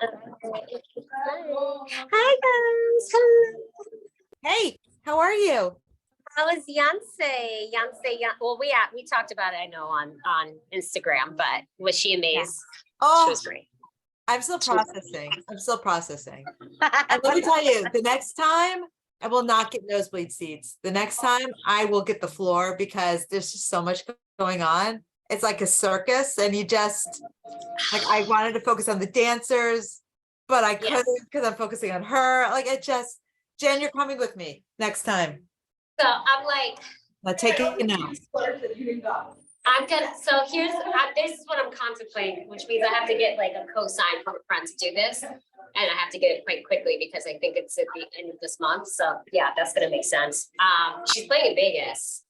Hi guys. Hello. Hey, how are you? How is Yonsei? Well, we talked about it, I know, on Instagram, but was she amazing? Oh, She was great. I'm still processing. And let me tell you, the next time I will not get nosebleed seats. The next time I will get the floor because there's just so much going on. It's like a circus, and you just like I wanted to focus on the dancers, but I couldn't because I'm focusing on her. Like it just, Jen, you're coming with me next time. So I'm like, Now take it now. I'm gonna, so this is what I'm contemplating, which means I have to get like a cosign from a friend to do this. And I have to get it quite quickly because I think it's at the end of this month. So yeah, that's gonna make sense. She's playing in Vegas.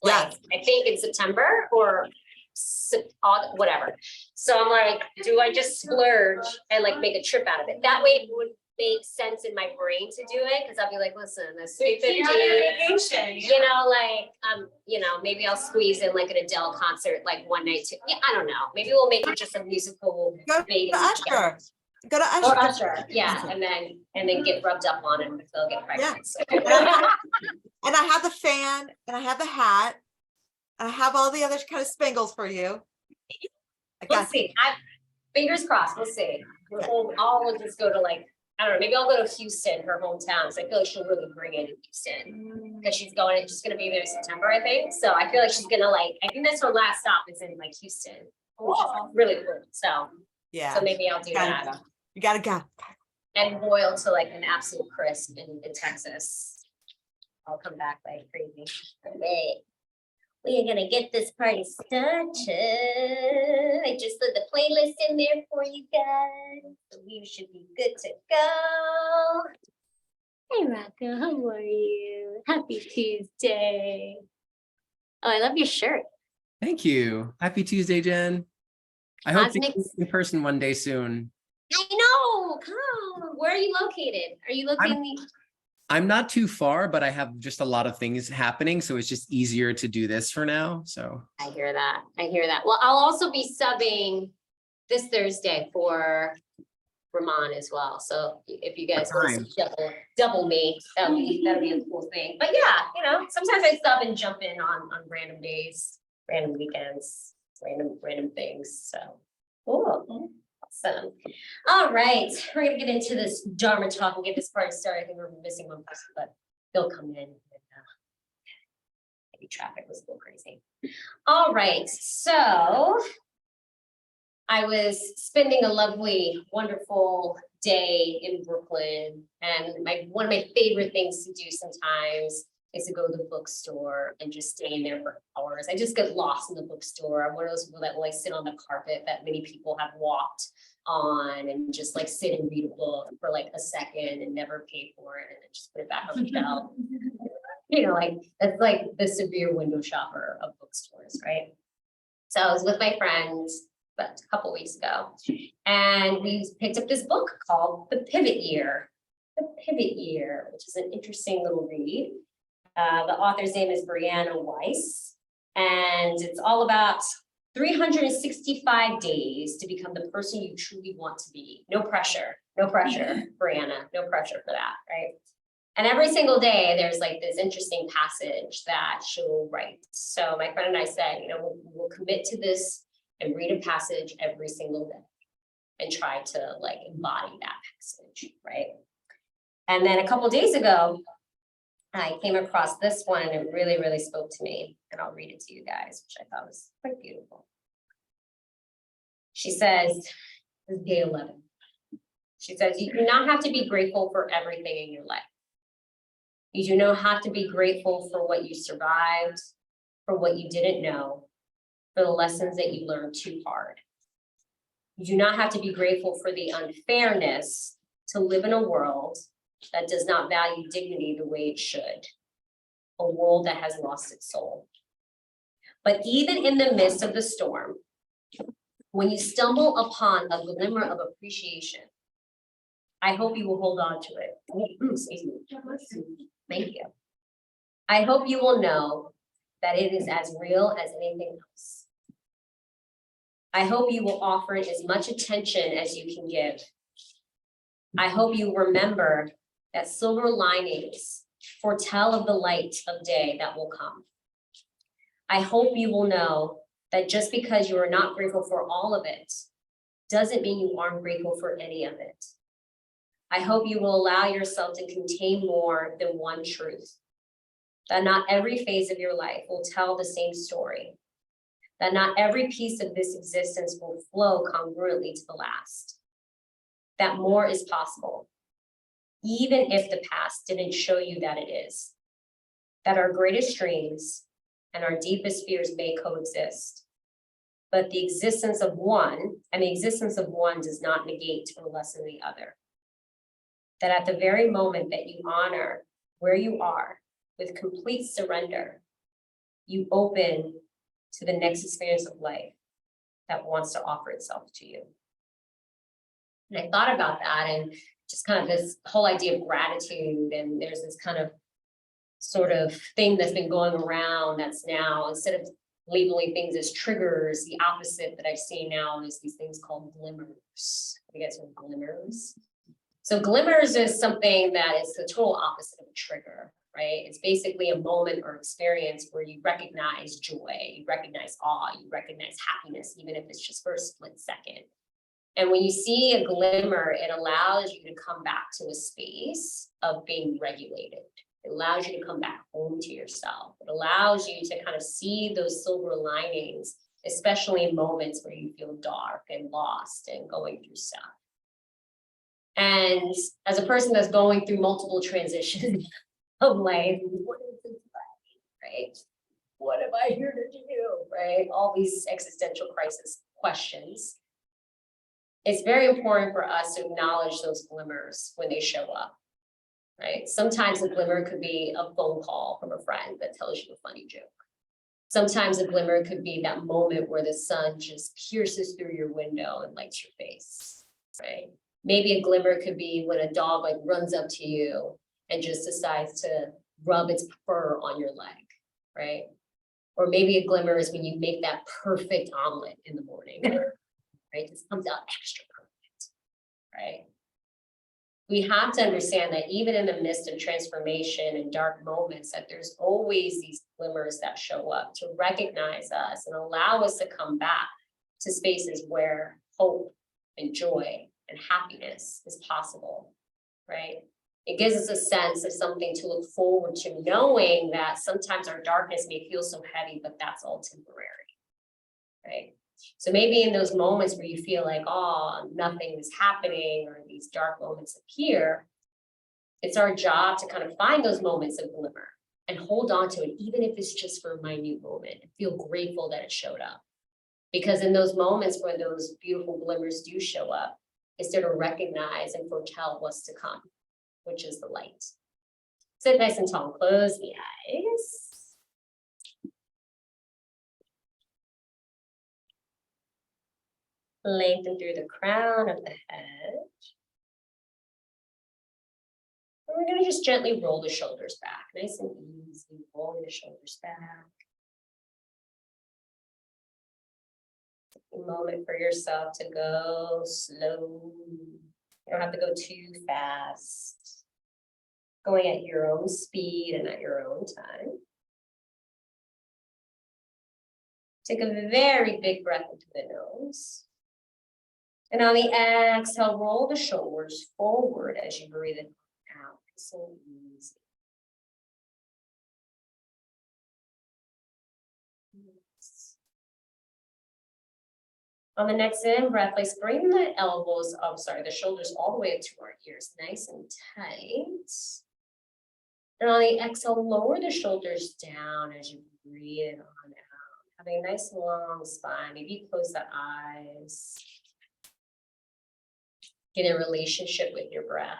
Like, I think in September or whatever. So I'm like, do I just splurge and like make a trip out of it? That way it would make sense in my brain to do it, because I'll be like, listen, this vacation, maybe I'll squeeze in like an Adele concert like one night too. Yeah, I don't know. Maybe we'll make it just a musical Vegas. Go to Usher. Yeah, and then get rubbed up on it and they'll get pregnant. Yeah. And I have the fan and I have the hat. I have all the other kind of spangles for you. We'll see. Fingers crossed. We'll see. I'll just go to like, I don't know, maybe I'll go to Houston, her hometown. So I feel like she'll really bring it in Houston because she's just going to be there in September, I think. So I feel like she's going to I think that's her last stop is in like Houston. Which is really cool. So yeah. So maybe I'll do that. You gotta go. And boil to like an absolute crisp in Texas. I'll come back like crazy. We are gonna get this party started. I just put the playlist in there for you guys. So you should be good to go. Hey Rocco, how are you? Happy Tuesday. Oh, I love your shirt. Thank you. Happy Tuesday, Jen. I hope to meet in person one day soon. I know. Come. Where are you located? Are you looking? I'm not too far, but I have just a lot of things happening, so it's just easier to do this for now. So I hear that. Well, I'll also be subbing this Thursday for Ramon as well. So if you guys want to double me, that'll be a cool thing. But yeah, sometimes I sub and jump in on random days, random weekends, random things. So cool. Awesome. All right, we're gonna get into this Dharma talk and get this party started. I think we're missing one person, but they'll come in. And, maybe traffic was a little crazy. All right, so I was spending a lovely, wonderful day in Brooklyn, and one of my favorite things to do sometimes is to go to the bookstore and just stay in there for hours. I just get lost in the bookstore. I'm one of those people that will like sit on the carpet that many people have walked on and just like sit and read a book for like a second and never pay for it and then just put it back on the shelf. Like that's like the severe window shopper of bookstores, right? So I was with my friends about a couple weeks ago, and we picked up this book called The Pivot Year. The Pivot Year, which is an interesting little read. The author's name is Brianna Weiss, and it's all about 365 days to become the person you truly want to be. No pressure, Brianna, no pressure for that, right? And every single day, there's like this interesting passage that she'll write. So my friend and I said, we'll commit to this and read a passage every single day and try to like embody that passage, right? And then a couple of days ago, I came across this one and it really, really spoke to me. And I'll read it to you guys, which I thought was quite beautiful. She says, this is day 11. She says, you do not have to be grateful for everything in your life. You do not have to be grateful for what you survived, for what you didn't know, for the lessons that you learned too hard. You do not have to be grateful for the unfairness to live in a world that does not value dignity the way it should, a world that has lost its soul. But even in the midst of the storm, when you stumble upon a glimmer of appreciation, I hope you will hold on to it. Excuse me. Thank you. I hope you will know that it is as real as anything else. I hope you will offer it as much attention as you can give. I hope you remember that silver linings foretell of the light of day that will come. I hope you will know that just because you are not grateful for all of it, doesn't mean you aren't grateful for any of it. I hope you will allow yourself to contain more than one truth. That not every phase of your life will tell the same story. That not every piece of this existence will flow congruently to the last. That more is possible, even if the past didn't show you that it is. That our greatest dreams and our deepest fears may coexist. But the existence of one does not negate or lessen the other. That at the very moment that you honor where you are with complete surrender, you open to the next experience of life that wants to offer itself to you. And I thought about that and just kind of this whole idea of gratitude, and there's this kind of sort of thing that's been going around that's now, instead of labeling things as triggers, the opposite that I've seen now is these things called glimmers. You guys know glimmers? So glimmers is something that is the total opposite of a trigger, right? It's basically a moment or experience where you recognize joy, you recognize awe, you recognize happiness, even if it's just for a split second. And when you see a glimmer, it allows you to come back to a space of being regulated. It allows you to come back home to yourself. It allows you to kind of see those silver linings, especially in moments where you feel dark and lost and going through stuff. And as a person that's going through multiple transitions of life, what is this like, right? What am I here to do, right? All these existential crisis questions. It's very important for us to acknowledge those glimmers when they show up, right? Sometimes a glimmer could be a phone call from a friend that tells you a funny joke. Sometimes a glimmer could be that moment where the sun just pierces through your window and lights your face, right? Maybe a glimmer could be when a dog like runs up to you and just decides to rub its fur on your leg, right? Or maybe a glimmer is when you make that perfect omelet in the morning, right? This comes out extra perfect, right? We have to understand that even in the midst of transformation and dark moments, that there's always these glimmers that show up to recognize us and allow us to come back to spaces where hope and joy and happiness is possible, right? It gives us a sense of something to look forward to, knowing that sometimes our darkness may feel so heavy, but that's all temporary, right? So maybe in those moments where you feel like, oh, nothing is happening, or these dark moments appear, it's our job to kind of find those moments of glimmer and hold on to it, even if it's just for a minute moment, and feel grateful that it showed up. Because in those moments where those beautiful glimmers do show up, it's there to recognize and foretell what's to come, which is the light. Sit nice and tall, close the eyes. Lengthen through the crown of the head. And we're gonna just gently roll the shoulders back, nice and easy, rolling the shoulders back. A moment for yourself to go slow. You don't have to go too fast. Going at your own speed and at your own time. Take a very big breath into the nose. And on the exhale, roll the shoulders forward as you breathe it out. So easy. On the next in breath, let's bring the elbows, the shoulders all the way up to our ears, nice and tight. And on the exhale, lower the shoulders down as you breathe it on out. Having a nice long spine, maybe close the eyes. Get in relationship with your breath.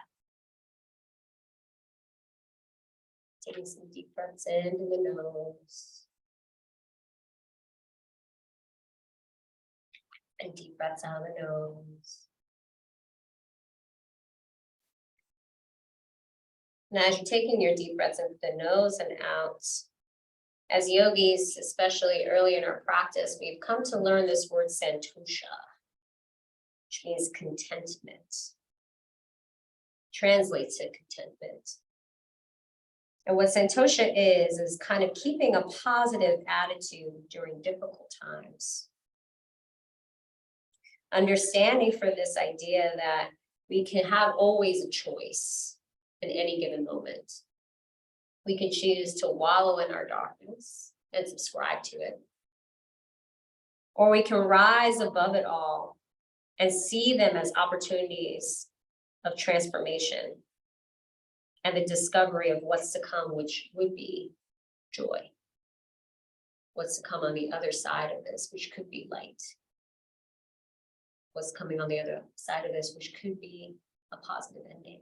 Taking some deep breaths into the nose. And deep breaths out of the nose. Now, as you're taking your deep breaths into the nose and out, as yogis, especially early in our practice, we've come to learn this word santosha, which means contentment. translates to contentment. And what santosha is kind of keeping a positive attitude during difficult times. Understanding for this idea that we can have always a choice in any given moment. We can choose to wallow in our darkness and subscribe to it. Or we can rise above it all and see them as opportunities of transformation and the discovery of what's to come, which would be joy. What's to come on the other side of this, which could be light. What's coming on the other side of this, which could be a positive ending.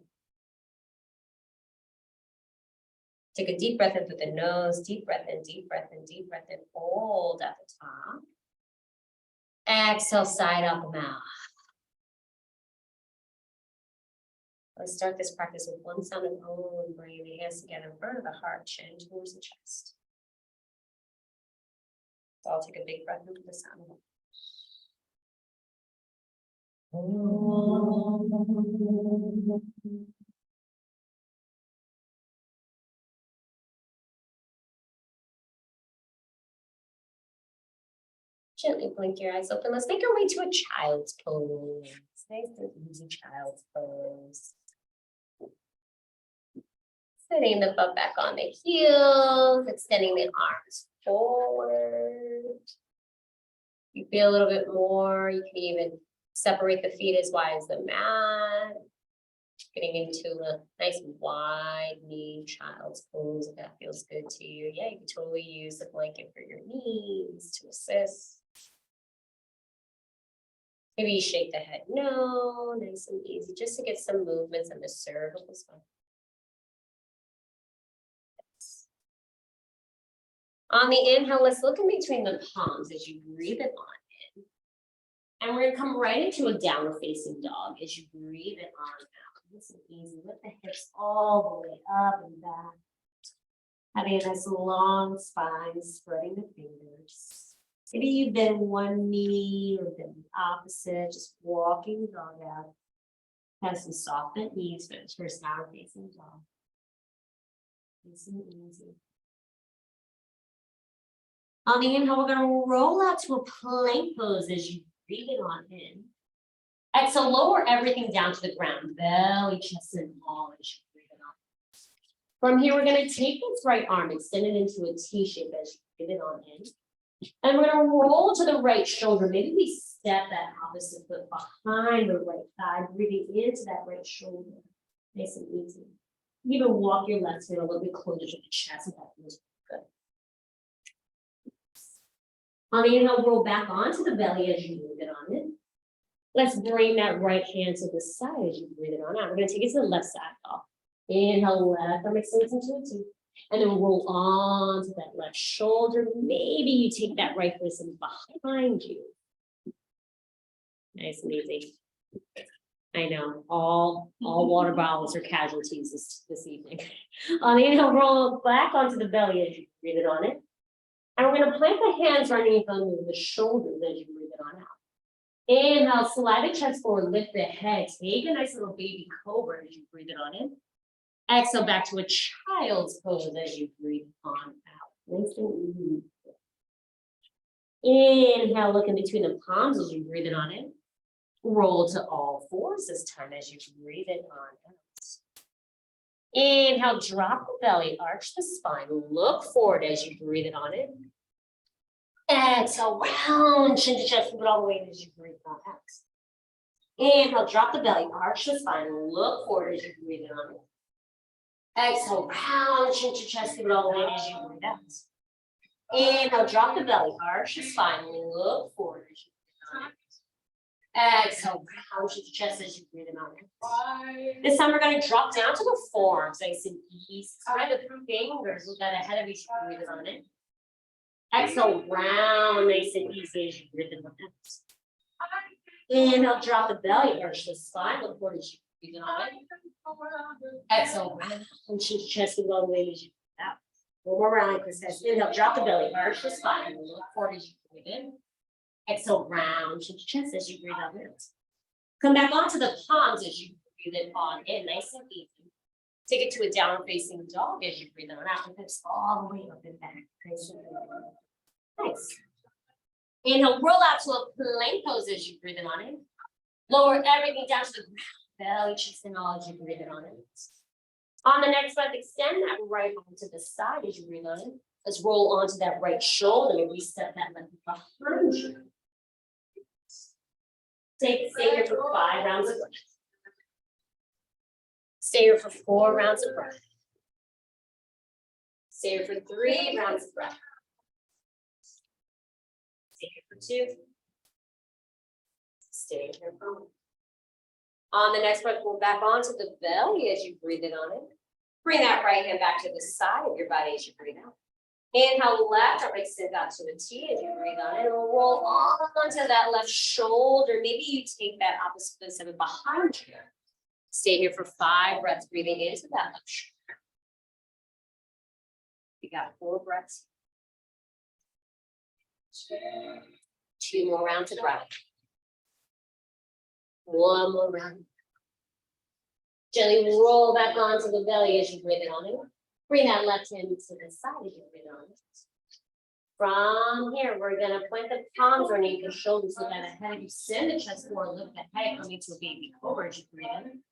Take a deep breath in through the nose, deep breath in, deep breath in, deep breath in, hold at the top. Exhale, side out the mouth. Let's start this practice with one sound of Om, bringing the hands together in front of the heart, chin towards the chest. So I'll take a big breath into the sound of Om. Gently blink your eyes open. Let's make our way to a child's pose. Nice and easy child's pose. Sitting the butt back on the heels, extending the arms forward. You feel a little bit more, you can even separate the feet as wide as the mat. Getting into a nice wide knee child's pose if that feels good to you. Yeah, you can totally use the blanket for your knees to assist. Maybe you shake the head no, nice and easy, just to get some movements in the cervical spine. On the inhale, let's look in between the palms as you breathe it on in. And we're gonna come right into a downward facing dog as you breathe it on out. Nice and easy, lift the hips all the way up and back. Having a nice long spine, spreading the fingers. Maybe you've been one knee or been the opposite, just walking the dog out. Have some soft bent knees for a downward facing dog. Nice and easy. On the inhale, we're going to roll out to a plank pose as you breathe it on in. Exhale, lower everything down to the ground, belly, chest, and all as you breathe it on. From here, we're going to take this right arm, extend it into a T shape as you breathe it on in. And we're going to roll to the right shoulder. Maybe we step that opposite foot behind the right thigh, breathing into that right shoulder. Nice and easy. Even walk your left foot a little bit closer to the chest. If that feels good. On the inhale, roll back onto the belly as you move it on in. Let's bring that right hand to the side as you breathe it on out. We're going to take it to the left side off. Inhale, left arm extends into a T. And then roll on to that left shoulder. Maybe you take that right person behind you. Nice and easy. I know, all water bottles are casualties this evening. On the inhale, roll back onto the belly as you breathe it on in. And we're going to plant the hands underneath under the shoulders as you breathe it on out. Inhale, slide the chest forward, lift the head. Take a nice little baby cobra as you breathe it on in. Exhale back to a child's pose as you breathe on out. Nice and easy. Inhale, look in between the palms as you breathe it on in. Roll to all fours this time as you breathe it on out. Inhale, drop the belly, arch the spine, look forward as you breathe it on in. Exhale, round chin to chest, move it all the way as you breathe it on out. Inhale, drop the belly, arch the spine, look forward as you breathe it on in. Exhale, round chin to chest, move it all the way as you breathe out. Inhale, drop the belly, arch the spine, look forward as you breathe on. Exhale, round chin to chest as you breathe it on. This time we're going to drop down to the forearms, nice and easy. Spread the fingers, look at ahead of each other, breathe it on in. Exhale, round, nice and easy as you breathe it on out. Inhale, drop the belly, arch the spine, look forward as you breathe it on in. Exhale, round chin to chest, move all the way as you breathe out. One more round like this, guys. Inhale, drop the belly, arch the spine, look forward as you breathe in. Exhale, round chin to chest as you breathe out. Come back onto the palms as you breathe it on in, nice and easy. Take it to a downward facing dog as you breathe on out, and hips all the way up and back. Nice. Inhale, roll out to a plank pose as you breathe in on it. Lower everything down to the ground, belly, chest, and all as you breathe in on it. On the next breath, extend that right arm to the side as you breathe on it. Let's roll onto that right shoulder and reset that left behind you. Stay here for 5 rounds of breath. Stay here for 4 rounds of breath. Stay here for 3 rounds of breath. Stay here for 2. Stay here for 1. On the next breath, roll back onto the belly as you breathe in on it. Bring that right hand back to the side of your body as you breathe out. Inhale, left arm extends out to the T as you breathe on it. And roll on onto that left shoulder. Maybe you take that opposite foot 7 behind you. Stay here for 5 breaths, breathing into that left shoulder. You got 4 breaths. 2 more rounds of breath. 1 more round. Gently roll back onto the belly as you breathe in on it. Bring that left hand to the side as you breathe on it. From here, we're gonna point the palms underneath the shoulders, look at the head. You send the chest forward, look at the head coming to a baby cobra as you breathe in.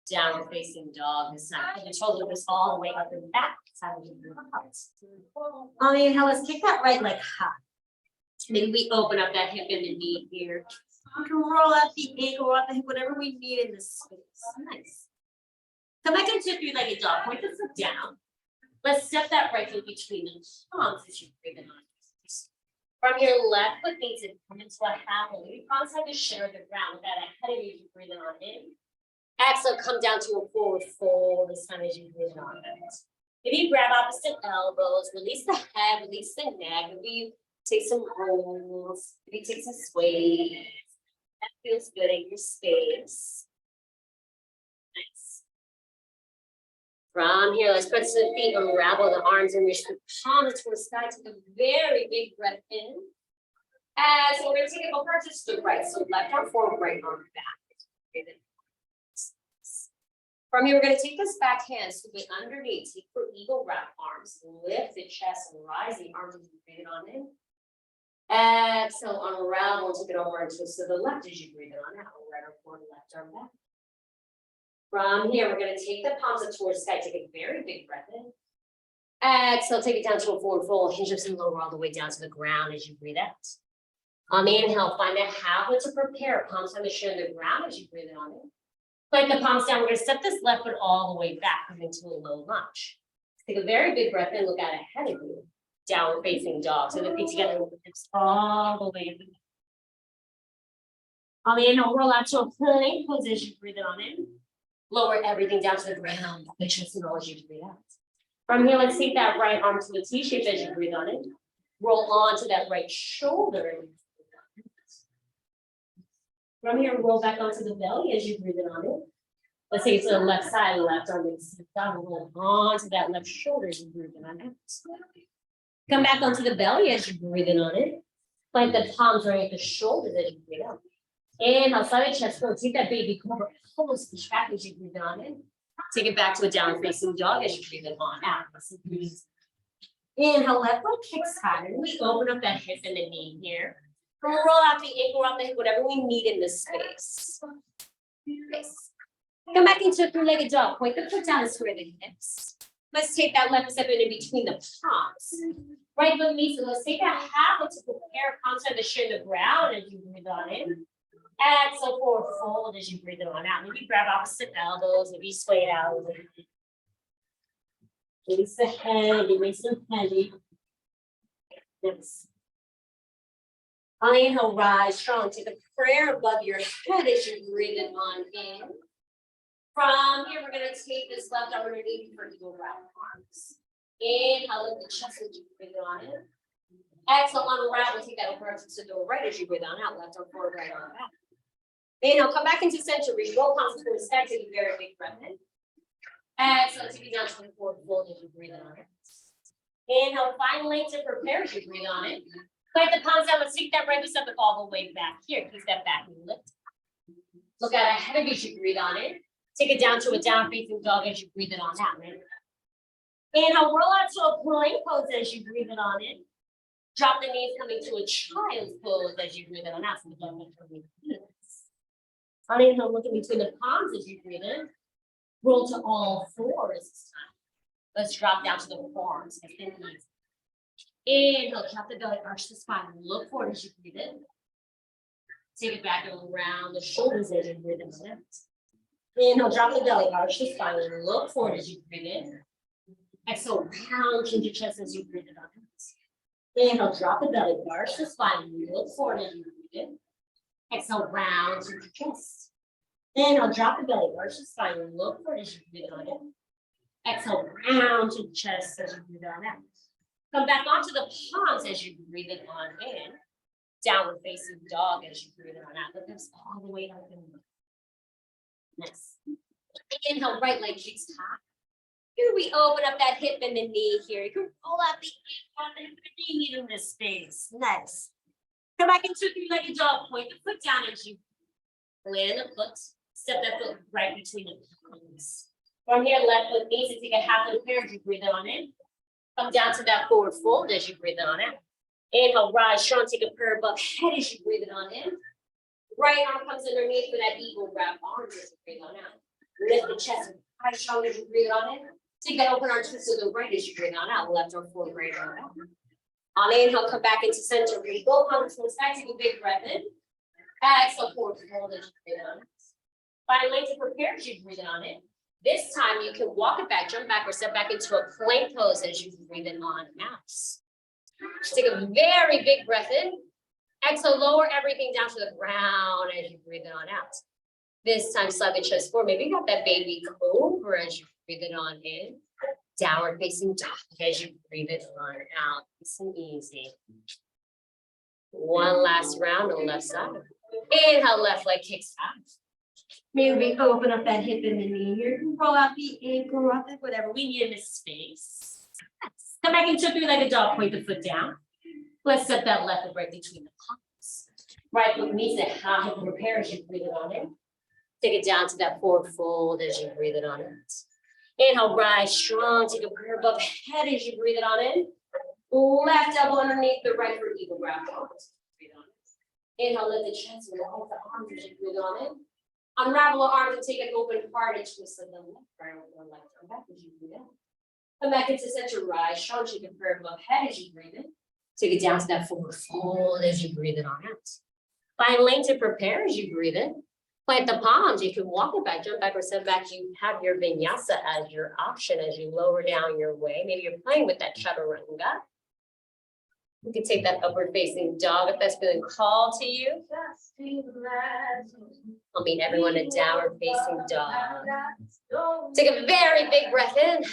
Downward facing dog this time. Put the shoulders all the way up and back. Side as you breathe out. On the inhale, let's kick that right leg high. Maybe we open up that hip and the knee here. We can roll out the ankle, roll out the hip, whatever we need in this space. Nice. Come back into a 3-legged dog. Point the foot down. Let's step that right foot between the palms as you breathe in on. From your left foot needs to come into a half. Maybe palms have to share the ground with that ahead of you as you breathe in on in. Exhale, come down to a forward fold this time as you breathe in on it. Maybe you grab opposite elbows, release the head, release the neck. Maybe you take some rolls, maybe take some sways. That feels good in your space. Nice. From here, let's press the feet, unravel the arms and reach the palms towards the sky. Take a very big breath in. As we're going to take it over just to the right. So left arm forward, right arm back. From here, we're going to take this back hand, scoop it underneath, take for eagle wrap arms, lift the chest and rise the arms as you breathe it on in. Exhale, unravel, take it over and twist to the left as you breathe it on out. Right arm forward, left arm back. From here, we're going to take the palms up towards the sky, take a very big breath in. Exhale, take it down to a forward fold, hinge ups and lower all the way down to the ground as you breathe out. On the inhale, find that halfway to prepare, palms on the shin the ground as you breathe it on in. Plant the palms down. We're going to step this left foot all the way back, coming to a low lunge. Take a very big breath in, look out ahead of you. Downward facing dog. So the feet together with the hips all the way up. On the inhale, roll out to a plank pose as you breathe it on in. Lower everything down to the ground. Make sure it's as you breathe out. From here, let's take that right arm to the T shape as you breathe on in. Roll onto that right shoulder. From here, roll back onto the belly as you breathe it on in. Let's take it to the left side, left arm is down, roll onto that left shoulder as you breathe it on in. Come back onto the belly as you breathe in on it. Plant the palms right at the shoulders as you breathe out. Inhale, side chest forward. Take that baby cobra. Almost push back as you breathe it on in. Take it back to a downward facing dog as you breathe it on out. Inhale, left leg kicks high. And we open up that hip and the knee here. We'll roll out the ankle, roll out the hip, whatever we need in this space. Nice. Come back into a 3-legged dog. Point the foot down and square the hips. Let's take that left step in between the palms. Right foot meets, so let's take that half to prepare, palms on the shin, the ground as you breathe on in. Exhale, forward fold as you breathe it on out. Maybe grab opposite elbows, maybe sway it out. Release the head, release the heavy. Nice. On the inhale, rise strong. Take a prayer above your head as you breathe it on in. From here, we're going to take this left arm underneath for eagle wrap arms. Inhale, lift the chest as you breathe it on in. Exhale, unravel. Take that over to the right as you breathe on out. Left arm forward, right arm back. Inhale, come back into center. Reach both palms to the sky. Take a very big breath in. Exhale, take it down to the forward fold as you breathe on it. Inhale, find length to prepare as you breathe on it. Plant the palms down. Let's take that right step all the way back here. Keep that back and lift. Look out ahead of you as you breathe on it. Take it down to a down facing dog as you breathe it on out. Inhale, roll out to a plank pose as you breathe it on in. Drop the knees coming to a child's pose as you breathe it on out. So the dog will come in. On inhale, look in between the palms as you breathe in. Roll to all fours this time. Let's drop down to the forearms. Inhale, drop the belly, arch the spine. Look forward as you breathe in. Take it back around the shoulders as you breathe in. Inhale, drop the belly, arch the spine. Look forward as you breathe in. Exhale, round into your chest as you breathe it out. Inhale, drop the belly, arch the spine. Look forward as you breathe in. Exhale, round into your chest. Inhale, drop the belly, arch the spine. Look forward as you breathe it on in. Exhale, round to the chest as you breathe it on out. Come back onto the palms as you breathe it on in. Downward facing dog as you breathe it on out. Lift this all the way up and nice. Inhale, right leg kicks high. Here we open up that hip and the knee here. You can roll out the ankle and the knee meeting this space. Nice. Come back into three-legged dog. Point the foot down as you land the foot. Step that foot right between the palms. From here, left foot knees, take a half of the prayer as you breathe it on in. Come down to that forward fold as you breathe it on out. Inhale, rise strong, take a prayer above head as you breathe it on in. Right arm comes underneath for that eagle grab arm as you breathe on out. Lift the chest, rise strong as you breathe on in. Take that open arm twist to the right as you breathe on out. Left or forward, right arm out. On inhale, come back into center. Breathe both arms to the side, take a big breath in. Exhale, forward fold as you breathe it on out. Find length to prepare as you breathe it on in. This time you can walk it back, jump back, or step back into a plank pose as you breathe in on out. Take a very big breath in. Exhale, lower everything down to the ground as you breathe it on out. This time, slide the chest forward. Maybe you got that baby cobra as you breathe it on in. Downward facing dog as you breathe it on out. Nice and easy. One last round on the left side. Inhale, left leg kicks out. Maybe open up that hip and the knee here. Roll out the ankle, rock it, whatever we need in this space. Come back into three-legged dog, point the foot down. Let's set that left foot right between the palms. Right foot meets the high hip repair as you breathe it on in. Take it down to that forward fold as you breathe it on in. Inhale, rise strong, take a prayer above head as you breathe it on in. Left elbow underneath the right for eagle grab. Inhale, lift the chest and roll the arms as you breathe on in. Unravel the arms and take an open heart and twist them left, right over the left arm back as you breathe in. Come back into center, rise, strong, take a prayer above head as you breathe in. Take it down to that forward fold as you breathe it on out. Find length to prepare as you breathe in. Plant the palms, you can walk it back, jump back or step back. You have your vinyasa as your option as you lower down your way. Maybe you're playing with that chaturanga. You can take that upward facing dog if that's feeling called to you. I'll meet everyone in downward facing dog. Take a very big breath in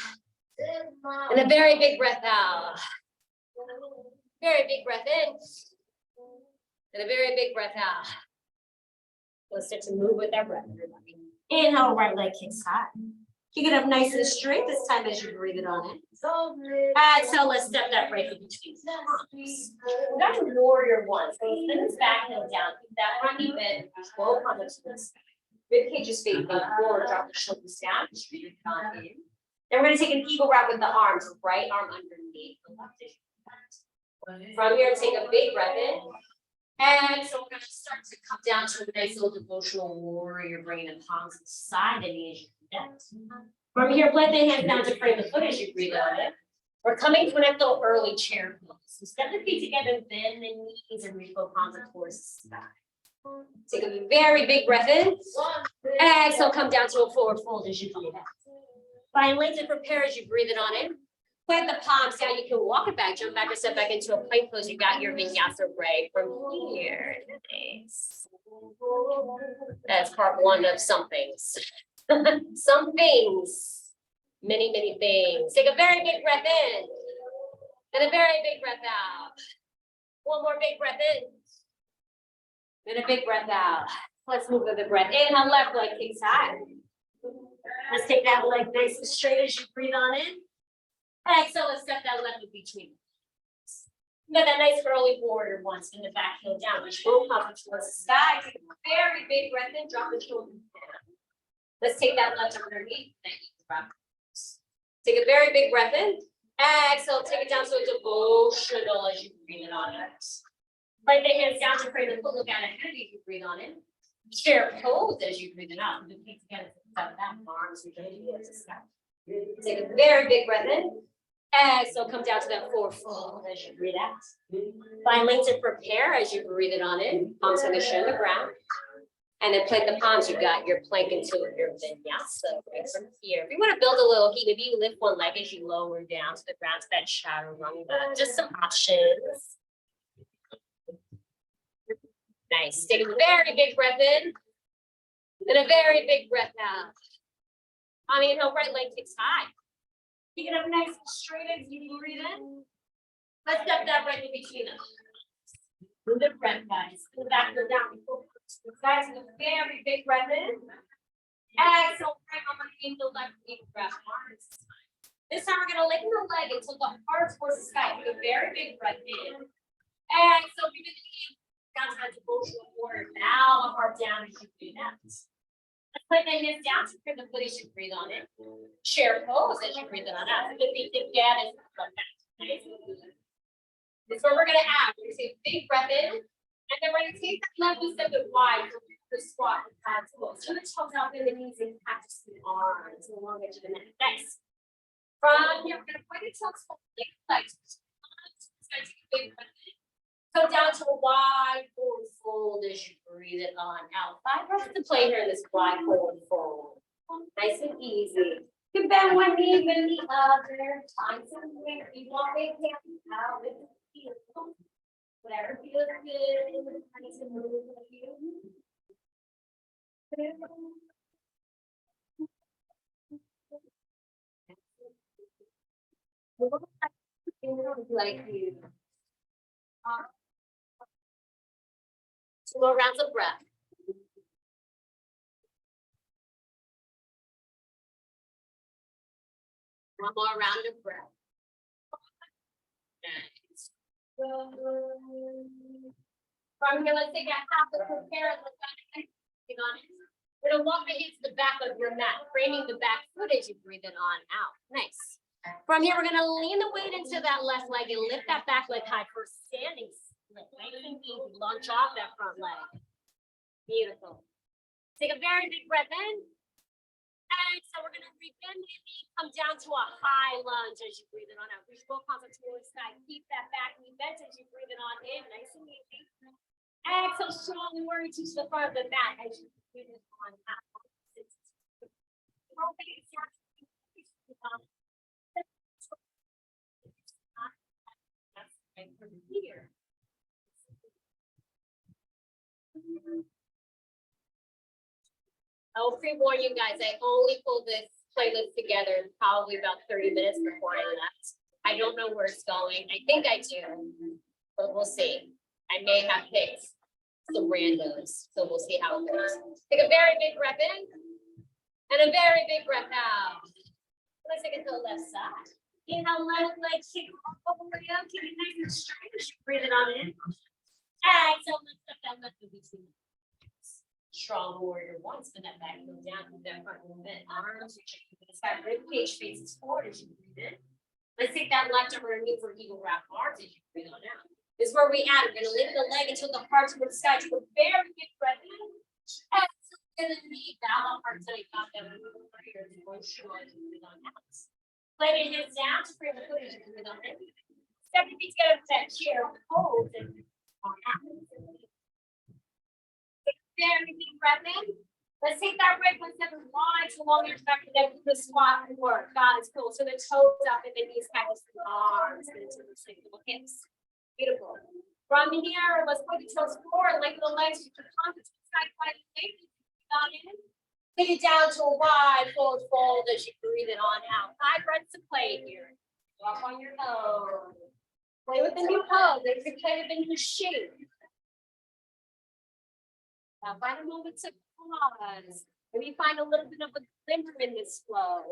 and a very big breath out. Very big breath in and a very big breath out. Let's start to move with our breath. Inhale, right leg kicks high. Kick it up nice and straight this time as you breathe it on in. Exhale, let's step that right in between. We're going to warrior one. So send this back heel down. Keep that front knee bent. Both on the side. Rib cage is facing forward. Drop the shoulders down. Breathe it on in. Then we're going to take an eagle wrap with the arms. Right arm underneath the left hip. From here, take a big breath in. And so we're going to start to come down to a nice little devotional warrior, bringing the palms to the side and as you do that. From here, plant the hands down to frame the foot as you breathe on it. We're coming to an little early chair pose. So step the feet together, bend the knees, and reach both palms towards the sky. Take a very big breath in. Exhale, come down to a forward fold as you do that. Find length and prepare as you breathe it on in. Plant the palms down. You can walk it back, jump back or step back into a plank pose. You got your vinyasa right from here. Nice. That's part one of some things. Some things. Many, many things. Take a very big breath in. And a very big breath out. One more big breath in. And a big breath out. Let's move with the breath. Inhale, left leg kicks high. Let's take that leg nice and straight as you breathe on in. Exhale, let's step that left in between. Got that nice curly warrior once in the back heel down. Reach both palms towards the sky. Take a very big breath in, drop the shoulders down. Let's take that left arm underneath. Take a very big breath in. Exhale, take it down so it's devotional as you breathe it on it. Like the hands down to frame the foot, look out ahead as you breathe on it. Chair pose as you breathe it out. The feet together, step back, arms together. Take a very big breath in. Exhale, come down to that forward fold as you breathe out. Find length to prepare as you breathe it on in. Palms on the shin on the ground. And then plank the palms, you've got your plank into your vinyasa right from here. If you want to build a little heat, maybe you lift one leg as you lower down to the ground to that chaturanga. Just some options. Nice. Take a very big breath in. And a very big breath out. On the inhale, right leg kicks high. Keep it up nice and straight as you breathe in. Let's step that right in between us. Move the breath, guys. Go back, go down. Guys, a very big breath in. Exhale, bring on the left knee, grab arms. This time we're going to lengthen the leg until the heart towards the sky. Take a very big breath in. Exhale, bring the knee down to that devotional warrior. Now the heart down as you breathe out. Let's put the hands down to bring the foot as you breathe on it. Chair pose as you breathe it on out. The feet together. Nice. This is what we're going to have. We're going to take a big breath in. And then we're going to take that left knee step wide for the squat and pads close. Turn the toes out in the knees and practice the arms and long edge of the neck. Nice. From here, we're going to point the toes forward, legs. Take a big breath in. Come down to a wide forward fold as you breathe it on out. 5 breaths to play here in this wide forward fold. Nice and easy. You can bend one knee, bend the other. Find something. You want big hands out with the feet. Whatever feels good. Nice and move with you. Like you. 2 more rounds of breath. One more round of breath. Nice. From here, let's take a half to prepare and let's on it. We're gonna walk the hands to the back of your mat, framing the back foot as you breathe it on out. Nice. From here, we're gonna lean the weight into that left leg and lift that back leg high for standing split. Nice and easy. Launch off that front leg. Beautiful. Take a very big breath in. And so we're gonna bend the knee, come down to a high lunge as you breathe it on out. Reach both palms up towards the sky. Keep that back knee bent as you breathe it on in. Nice and easy. Exhale, strong warrior to the front of the mat as you breathe it on out. From here. I'll pre-warn you guys, I only pulled this playlist together in probably about 30 minutes before I left. I don't know where it's going. I think I do, but we'll see. I may have picked some randos, so we'll see how it goes. Take a very big breath in and a very big breath out. Let's take it to the left side. Inhale, left leg kick all the way up, keep it nice and straight as you breathe it on in. Exhale, lift up that left leg between. Strong warrior one, spin that back, go down, move that front movement, arms, reaching to the sky, rib cage faces forward as you breathe in. Let's take that left arm underneath for eagle wrap arms as you breathe on out. This is where we add. We're going to lift the leg until the heart towards the sky. Take a very big breath in. Exhale, and then knee down, heart tight, got that move over here. One short as you breathe on out. Leg and hands down to frame the foot as you breathe on in. Step your feet together to that chair, hold, and on out. Very big breath in. Let's take that right one step wide to long your back and then do the squat and work. God is cool. So the toes up and the knees back to the arms and into the single hips. Beautiful. From here, let's put the toes forward, lengthen the legs. You can come to the side, wide in. Take it down to a wide forward fold as you breathe it on out. 5 breaths to play here. Walk on your own. Play with the new pose. They can play with the new shape. Now find a moment to pause. Maybe find a little bit of a glimmer in this flow.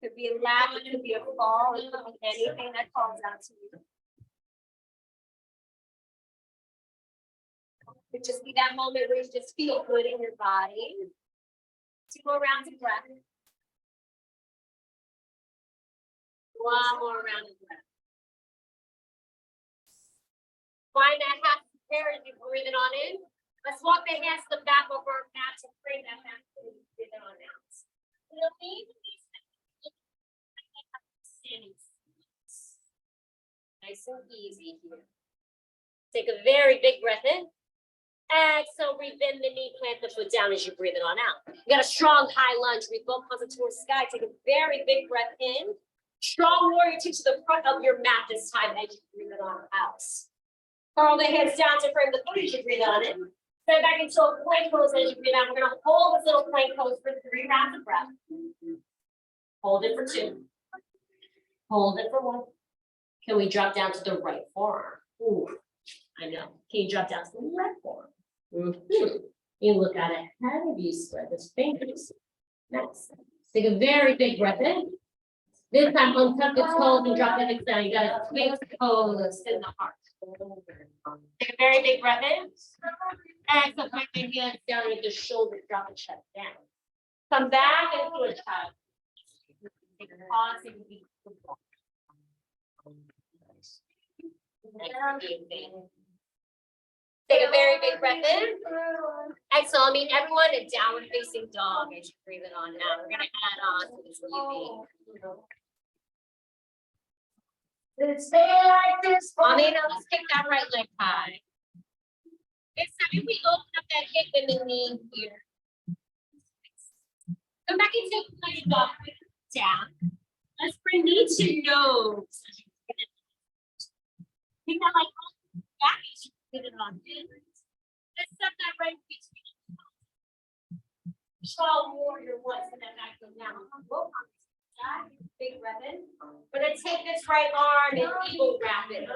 Could be a laugh, it could be a fall, it could be anything that calls out to you. Could just be that moment where you just feel good in your body. 2 more rounds of breath. One more round of breath. Find that half pair as you breathe it on in. Let's walk the hands to the back of our mat to bring that back. Breathe it on out. It'll need to be standing. Nice and easy here. Take a very big breath in. Exhale, breathe in the knee, plant the foot down as you breathe it on out. You got a strong high lunge, reach both palms towards the sky. Take a very big breath in. Strong warrior two to the front of your mat this time as you breathe it on out. Curl the hands down to frame the foot as you breathe on in. Step back into a plank pose as you breathe out. We're gonna hold this little plank pose for 3 rounds of breath. Hold it for 2. Hold it for 1. Can we drop down to the right forearm? Ooh, I know. Can you drop down to the left forearm? You look at it ahead of you, spread those fingers. Nice. Take a very big breath in. This time, untuck the toes and drop the hips down. You got to twist the toes in the heart. Take a very big breath in. Exhale, point the hands down with the shoulders, drop the chest down. Come back into a chest. Take a pause. Take a deep breath. Take a very big breath in. Exhale, I mean everyone in downward facing dog as you breathe it on now. We're gonna add on to this breathing. Stay like this. Amina, let's take that right leg high. This time if we open up that hip and the knee here. Come back and take plank dog down. Let's bring knee to nose. Take that like back as you get it on in. Let's set that right between. Strong warrior one, and then back go down. Big breath in. We're gonna take this right arm and eagle wrap it.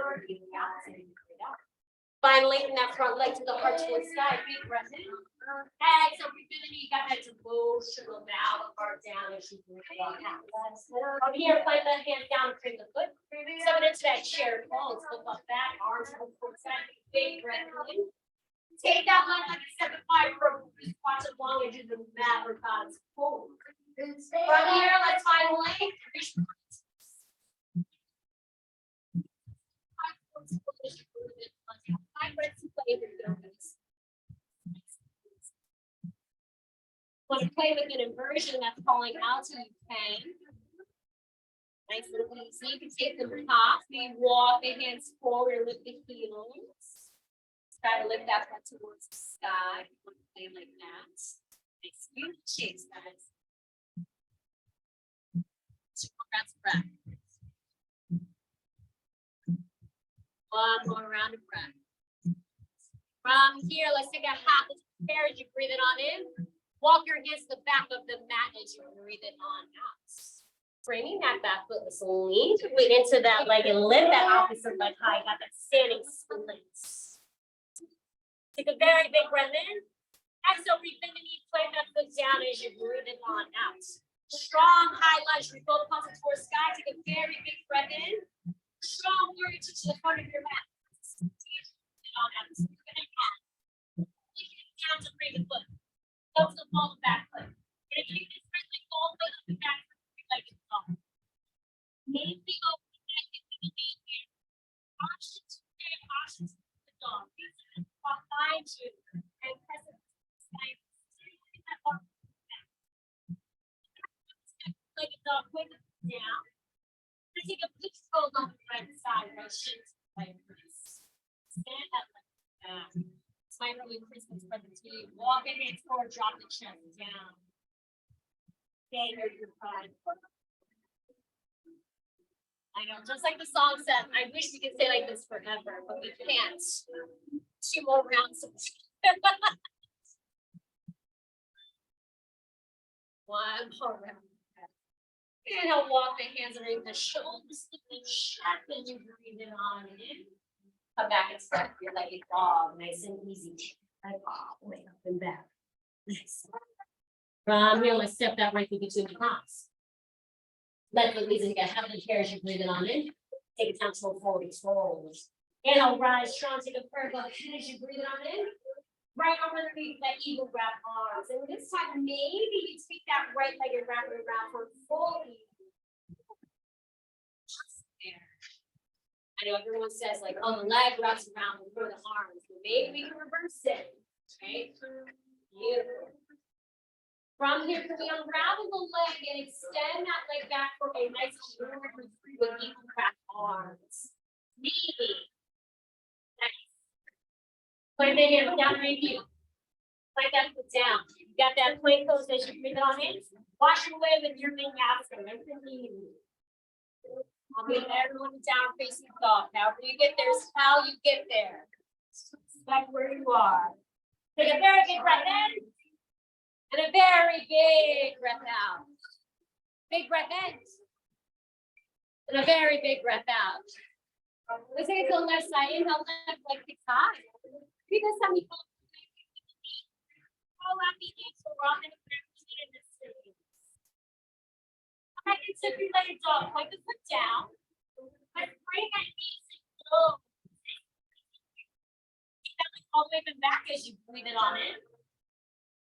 Finally, from that front leg to the heart towards sky. Big breath in. Exhale, breathe in the knee. Got that devotional bow, heart down as you breathe out. From here, plant the hands down, bring the foot. Step into that chair pose. Flip up back, arms towards side. Big breath in. Take that leg like a 7-5 for squats as long as you do the mat or God's forward. From here, let's find length. Want to play with an inversion that's calling out so you can. Nice and easy. You can take them top, you walk the hands forward, lift the heels. Try to lift that foot towards the sky. You want to play like that. Nice. You chase that. 2 more rounds of breath. 1 more round of breath. From here, let's take a half as you breathe it on in. Walk your hands to the back of the mat as you breathe it on out. Bringing that back foot, let's lean your weight into that leg and lift that opposite leg high. Got that standing split. Take a very big breath in. Exhale, breathe in the knee, plant that foot down as you breathe it on out. Strong high lunge, we both palms towards sky. Take a very big breath in. Strong warrior to the front of your mat. Down to bring the foot. Go to the ball of back foot. And if you just press the ball foot up the back foot, like it's gone. Maybe open the neck into the knee here. Options to the dog. Behind you and press it to the side. Like a dog, put it down. Take a big fold on the right side, right shin to the right wrist. Stand up like that. It's my early Christmas present to you. Walk your hands forward, drop the chest down. Stay here, you're fine. I know, just like the song said, I wish we could stay like this forever, but we can't. 2 more rounds of 1 more round. And I'll walk the hands underneath the shoulders, lifting sharp as you breathe it on in. Come back and start your legged dog, nice and easy. Right all the way up and back. Nice. From here, let's step that right foot between the palms. Let the knees get heavily here as you breathe it on in. Take it down to a forward fold. And I'll rise strong, take a firm up as you breathe it on in. Right arm underneath that eagle wrap arms. And this time, maybe you take that right leg and wrap it around for full eagle. Just there. I know everyone says like, oh, the leg wraps around before the arms. But maybe we can reverse it. Okay. Beautiful. From here, can we unravel the leg and extend that leg back for a nice forward retreat with eagle wrap arms? Maybe. Nice. Put it in, down right here. Like that, put down. You got that plank pose as you breathe on in. Wash away with your main abdomen. Nice and easy. I'll get everyone down facing dog. However you get there is how you get there. Like where you are. Take a very big breath in. And a very big breath out. Big breath in. And a very big breath out. Let's take it to the left side. Inhale, left leg kicks high. Because some people all out the knees, so we're on the ground in the sitting. Alright, so if you let it dog, point the foot down. Let's bring that knees and low. Keep that leg all the way back as you breathe it on in.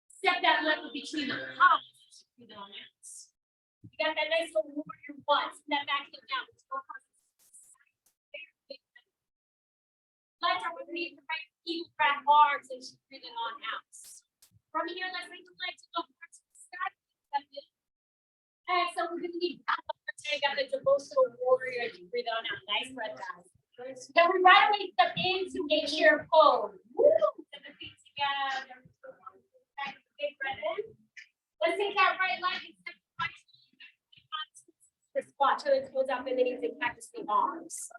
Step that leg between the palms as you breathe it on in. You got that nice little warrior one. Step back, hip down. Left arm underneath the right heel, wrap arms as you breathe it on out. From here, let's make the legs go towards the sky. And so we're going to need back up our tank up into devotional warrior as you breathe on out. Nice breath out. Now we right away step into a chair pose. Step the feet together. Back to the big breath in. Let's take that right leg and step the right the squat till it goes up and then you can practice the arms.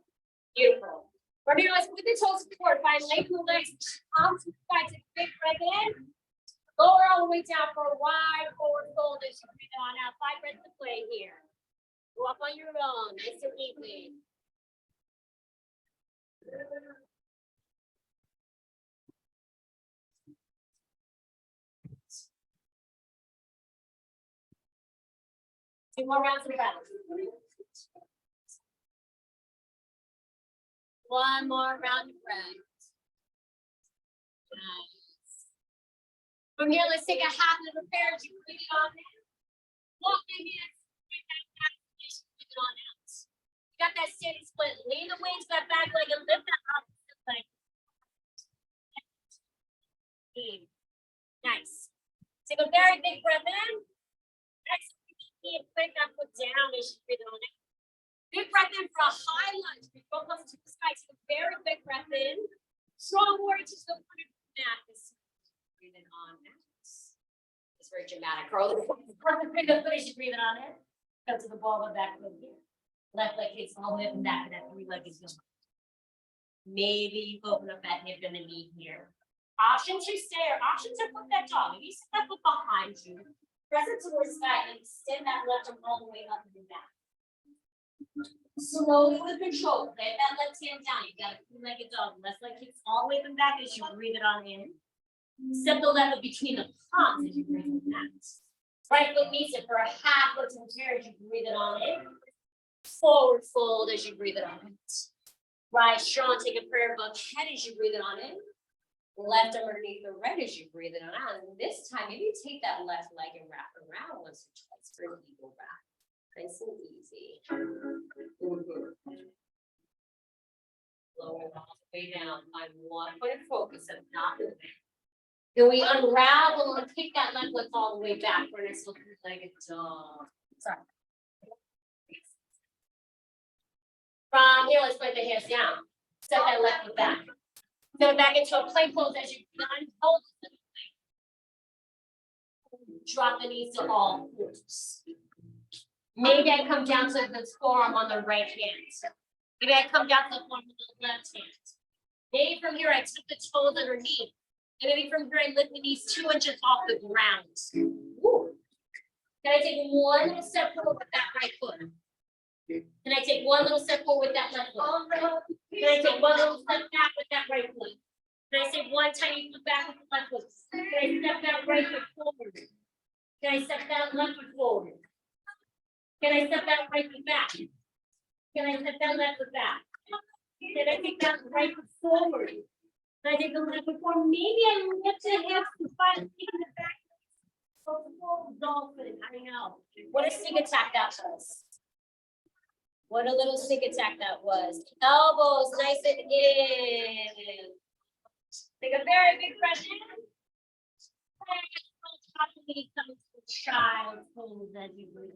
Beautiful. From here, let's put the toes forward. Find length of the legs. Arms to the side. Take a big breath in. Lower all the way down for a wide forward fold as you breathe on out. 5 breaths to play here. Go up on your own, nice and easy. Two more rounds of breath. One more round of breath. Nice. From here, let's take a half of the prayer as you breathe on in. Walk the hands, bring that back, breathe on out. You got that standing split. Lean the wings, that back leg, and lift that opposite leg. Nice. Take a very big breath in. Exhale, put that foot down as you breathe on in. Big breath in for a high lunge. We both up to the sky. Take a very big breath in. Strong warrior to the front of the mat. Breathe it on out. It's very dramatic. Curl the foot as you breathe it on in. Come to the ball of that foot here. Left leg kicks all the way up and back, and that 3-legged jump. Maybe you open up that hip and the knee here. Option to stay or option to put that dog. Maybe you set that foot behind you. Press it towards the sky and extend that left arm all the way up and back. Slowly with control. Lay that left hand down. You got a 3-legged dog. Left leg kicks all the way up and back as you breathe it on in. Step the left between the palms as you breathe it out. Right foot meets it for a half foot to the chair as you breathe it on in. Forward fold as you breathe it on in. Right strong, take a prayer above head as you breathe it on in. Left arm underneath the right as you breathe it on out. And this time, maybe take that left leg and wrap around once or twice for an eagle wrap. Nice and easy. Lower all the way down. Find one point of focus and not moving. Then we unravel and kick that left leg all the way back for a nice little 3-legged dog. Sorry. From here, let's put the hands down. Step that left foot back. Go back into a plank pose as you hold the plank. Drop the knees to all fours. Maybe I come down to the forearm on the right hand. Maybe I come down to the forearm on the left hand. Maybe from here I tuck the toes underneath. And maybe from here I lift the knees 2 inches off the ground. Ooh. Can I take one little step forward with that right foot? Can I take one little step forward with that left foot? Can I take one little step back with that right foot? Can I take one tiny foot back with the left foot? Can I step that right foot forward? Can I step that left foot forward? Can I step that right foot back? Can I step that left foot back? Can I take that right foot forward? I did the left before. Maybe I will get to have to find in the back. Dolphin, I know. What a sneak attack that was. What a little sneak attack that was. Elbows nice and in. Take a very big breath in. Child pose as you breathe.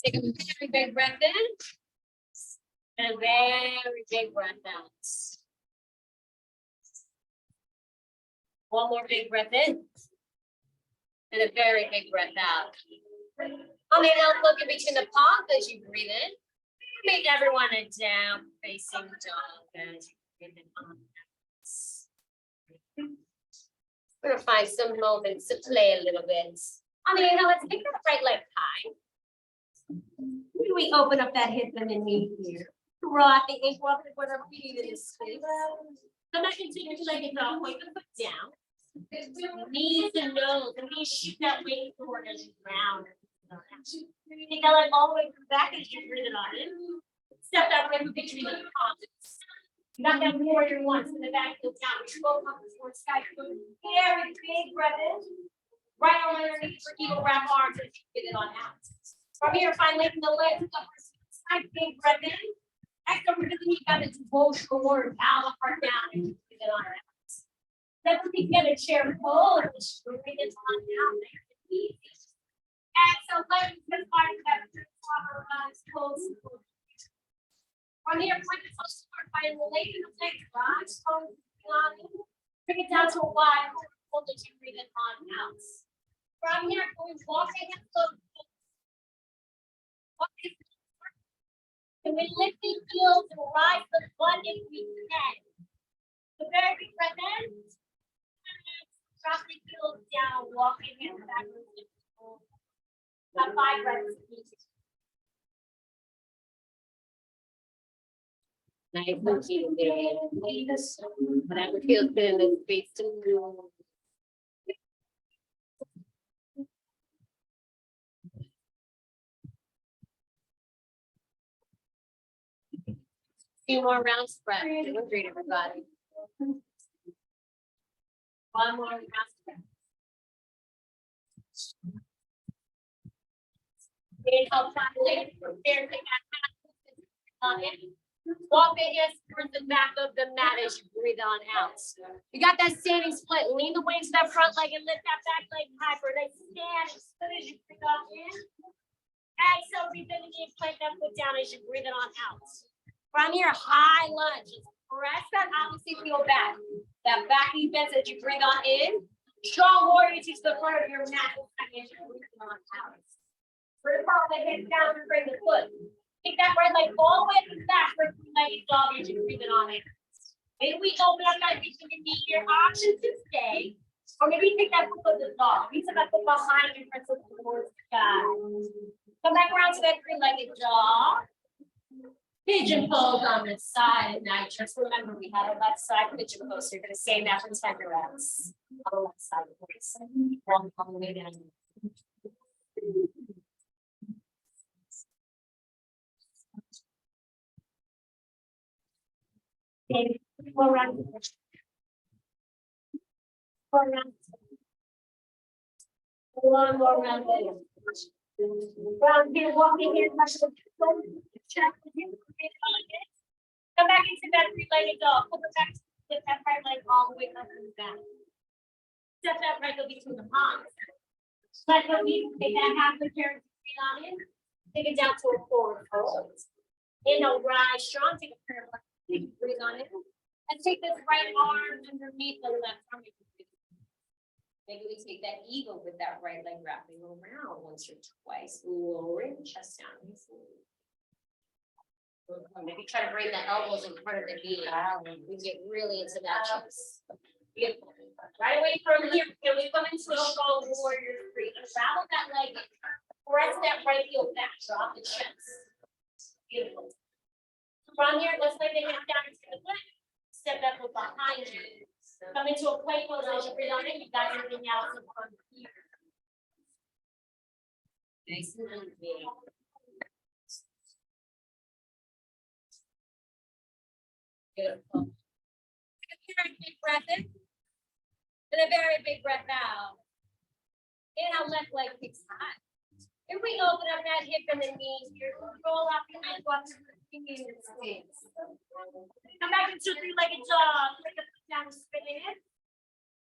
Take a very big breath in and a very big breath out. One more big breath in and a very big breath out. On the inhale, look in between the palms as you breathe in. Make everyone a down facing dog as you breathe in. We're gonna find some moments to play a little bit. On the inhale, let's take that right leg high. Maybe we open up that hip and then knee here. Rock the ankle up with our feet in this space. Come back into your leg and point the foot down. Knees and nose, and knees shoot that weight forward as you round. Take that leg all the way back as you breathe it on in. Step that right between the palms. You got that warrior once in the back, heel down. Both up towards sky. Very big breath in. Right arm underneath for eagle wrap arms as you breathe it on out. From here, find lengthen the legs up. Side big breath in. Exhale, really you got this devotion forward, bow the heart down and you breathe it on out. Let's get a chair pose. Breathe it on out. Exhale, let me get part of that. Pose. From here, point the toes forward by lengthening the legs. Rise, bring it down to a wide hold as you breathe it on out. From here, going walking and flow. Can we lift the heels and rise the butt if we can? So very big breath in. Drop the heels down, walking hands backwards. About 5 breaths. Nice and easy there. Whatever feels good in the space to move. Few more rounds of breath. Doing great, everybody. One more round of breath. Inhale, properly. Prepare to take that half. Walk the hips towards the back of the mat as you breathe on out. You got that standing split. Lean the weight to that front leg and lift that back leg high for a nice standing split as you breathe on in. Exhale, breathe in again. Plant that foot down as you breathe it on out. From your high lunge, just press that opposite heel back. That back knee bends as you breathe on in. Strong warrior to the front of your mat as you breathe on out. Bring the hips down and bring the foot. Take that right leg all the way to the back for 3-legged dog as you breathe it on in. Maybe we open up that reach and knee here. Option to stay. Or maybe take that foot with the dog. Reach that foot behind you, press it towards the sky. Come back around to that 3-legged dog. Pigeon pose on the side. Now just remember we had a left side pigeon pose. So you're going to stay in that for 10 reps. On the left side, please. One all the way down. Okay, 4 rounds. 4 rounds. One more round. Round here, walking here, check. Come back into that 3-legged dog. Pull it back, lift that right leg all the way up and back. Step that right leg between the palms. Let go, take that half the chair, breathe on in. Take it down to a forward fold. Inhale, rise strong. Take a pair of legs, breathe on in. And take this right arm underneath the left arm. Maybe we take that eagle with that right leg wrapping around once or twice. Lowering the chest down. Maybe try to bring the elbows in front of the knee. We get really into that chest. Beautiful. Right away from here, can we come into a strong warrior 3? Unravel that leg. Press that right heel back. Drop the chest. Beautiful. From here, let's lay the hands down into the foot. Step that foot behind you. Come into a plank pose as you breathe on it. You got everything else in front here. Nice and easy. Beautiful. Take a very big breath in. And a very big breath out. Inhale, left leg kicks high. Here we open up that hip and the knees. Here, roll up your leg, walk to the fingers and squeeze. Come back into three-legged dog. Put the foot down, spin it.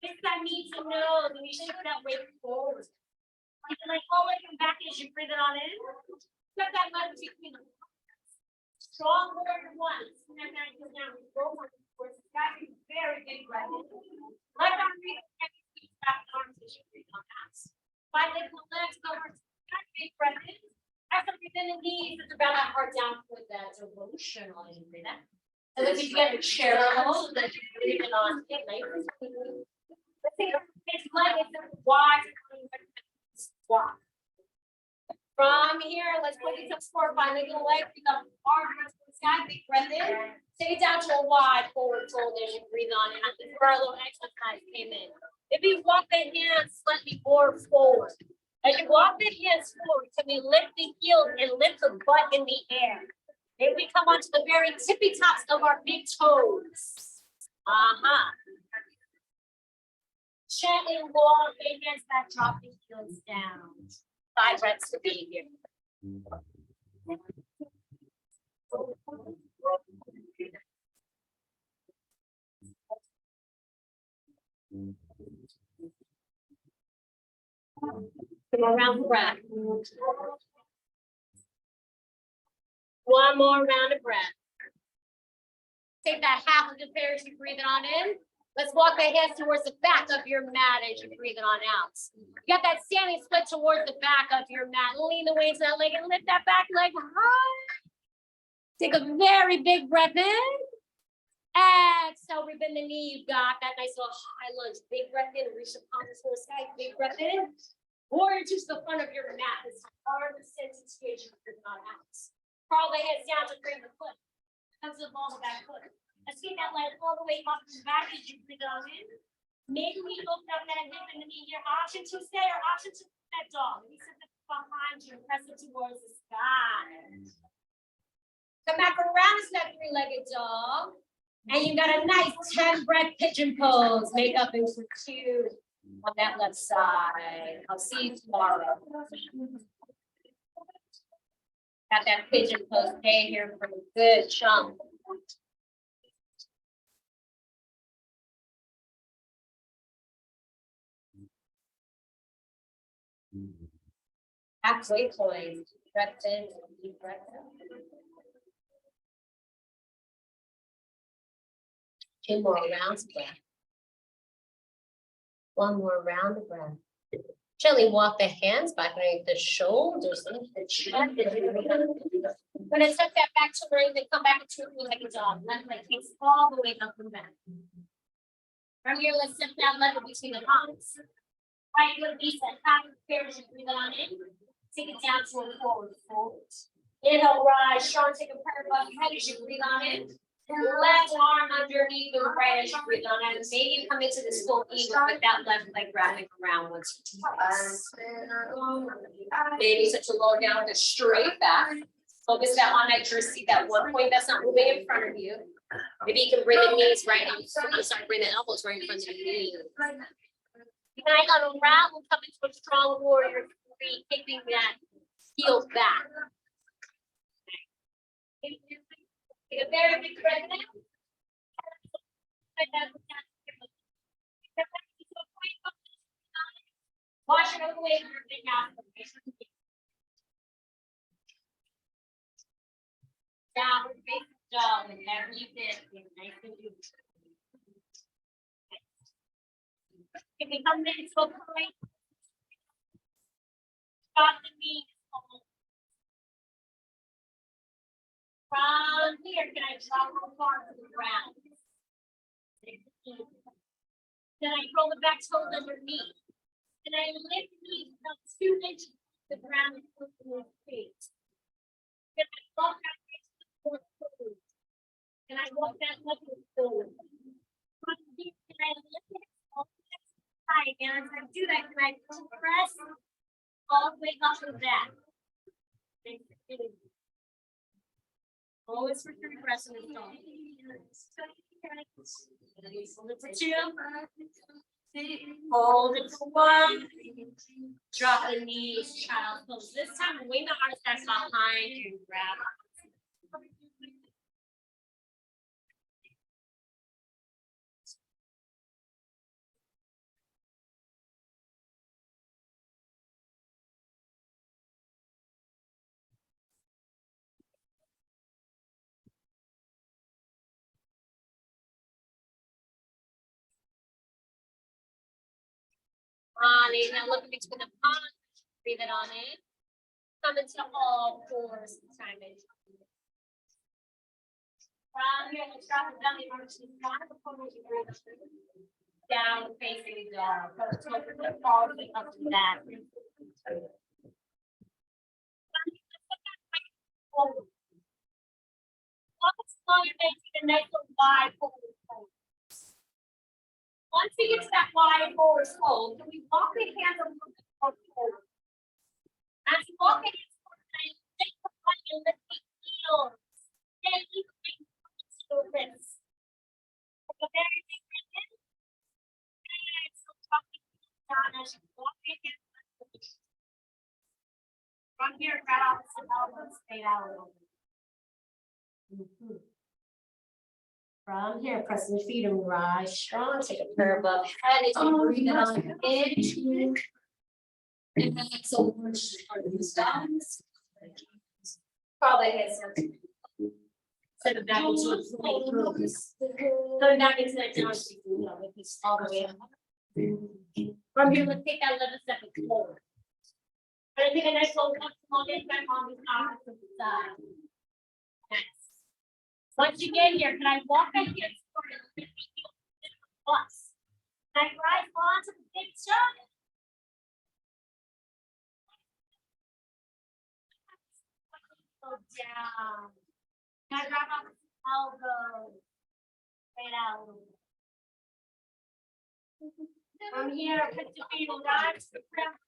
It's that knee to nose, and you shift that weight forward. You can like forward and back as you breathe it on in. Step that leg between them. Strong warrior one. Step that heel down. Roll forward. That's a very big breath. Left arm breathe. Back arms as you breathe on that. Five legs, legs go over. That big breath in. As I'm breathing in the knees, it's about that heart down for that devotional. As you breathe in. And then you get a chair level so that you're breathing on it. Let's take his leg is wide. Squat. From here, let's put it up forward, find the leg, pick up arm, rest to the sky, big breath in. Take it down to a wide forward fold as you breathe on it. This is where our little exercise came in. If you walk the hands slightly more forward. As you walk the hands forward, can we lift the heel and lift the butt in the air? Maybe we come onto the very tippy tops of our big toes. Gently walk the hands back, drop the heels down. 5 reps to be here. Come around the breath. One more round of breath. Take that half of the parachute, breathe it on in. Let's walk the hands towards the back of your mat as you breathe it on out. You got that standing split towards the back of your mat. Lean the weight to that leg and lift that back leg high. Take a very big breath in. Exhale, rip in the knee. You've got that nice little high lunge. Big breath in, reach the palms to the sky. Big breath in. Warrior to the front of your mat. As hard as sensitivity as you breathe on out. Crawl the hands down to bring the foot. Comes the ball the back foot. Let's get that leg all the way up to the back as you breathe it on in. Maybe we open up that hip and the knee here. Option to stay or option to that dog. Maybe sit behind you and press it towards the sky. Come back around to that three-legged dog. And you got a nice 10 breath pigeon pose. Make up into 2 on that left side. I'll see you tomorrow. Got that pigeon pose. Stay here for a good chunk. Halfway point. Breath in, deep breath out. 2 more rounds of breath. 1 more round of breath. Gently walk the hands back underneath the shoulders, into the chest. When I step that back to where they come back into a like a dog. Left leg kicks all the way up and back. From here, let's step that leg between the palms. Right foot reset, half of the parachute, breathe on in. Take it down to a forward fold. Inhale, rise, strong, take a prayer above your head as you breathe on in. Left arm underneath the right as you breathe on in. Maybe you come into this full eagle with that left leg wrapping around once or twice. Maybe touch a lower down to straight back. Focus that on that jersey, that one point that's not moving in front of you. Maybe you can bring the knees right in. Sorry, bring the elbows right in front of the knees. And I got a wrap, we'll come into a strong warrior 3, kicking that heel back. Take a very big breath in. Wash it away from your big mouth. Downward facing dog, whenever you did, nice and easy. If we come into a point, stop the knees. From here, can I drop the bar to the ground? Then I roll the back toes underneath. Then I lift the knees up 2 inches to the ground and put them in space. Then I walk that way to the fourth foot. Then I walk that left foot forward. From here, can I lift it all the way high? And as I do that, can I press all the way up to that? Always for 3 breaths in the dog. Hold it for one. Drop the knees, child pose. This time, wing the arms back behind you. Grab. On inhale, look between the palms. Breathe it on in. Come into all fours. Time in. From here, let's drop the belly arch to the front. Down facing dog. Fall up to that. You're making a nice little wide forward fold. Once we get to that wide forward fold, can we walk the hands a little bit forward? As you walk the hands forward, take the front and lift the heels. And keep the wrists. Take a very big breath in. And still talking down as you walk the hands. From here, grab opposite elbows, stay out a little bit. From here, press the feet and rise strong. Take a prayer above head as you breathe it on the edge. And then it's over the stones. Probably hits them. Set it back into a plank pose. Going back into that down, with this all the way up. From here, let's take that left step forward. I'm gonna take a nice little comfortable get back on the opposite side. Nice. Once you get here, can I walk back here forward and lift the heel plus? Can I rise onto the big shot? Go down. Can I drop off the elbow? Straight out a little bit. From here, put your feet on rise to the ground.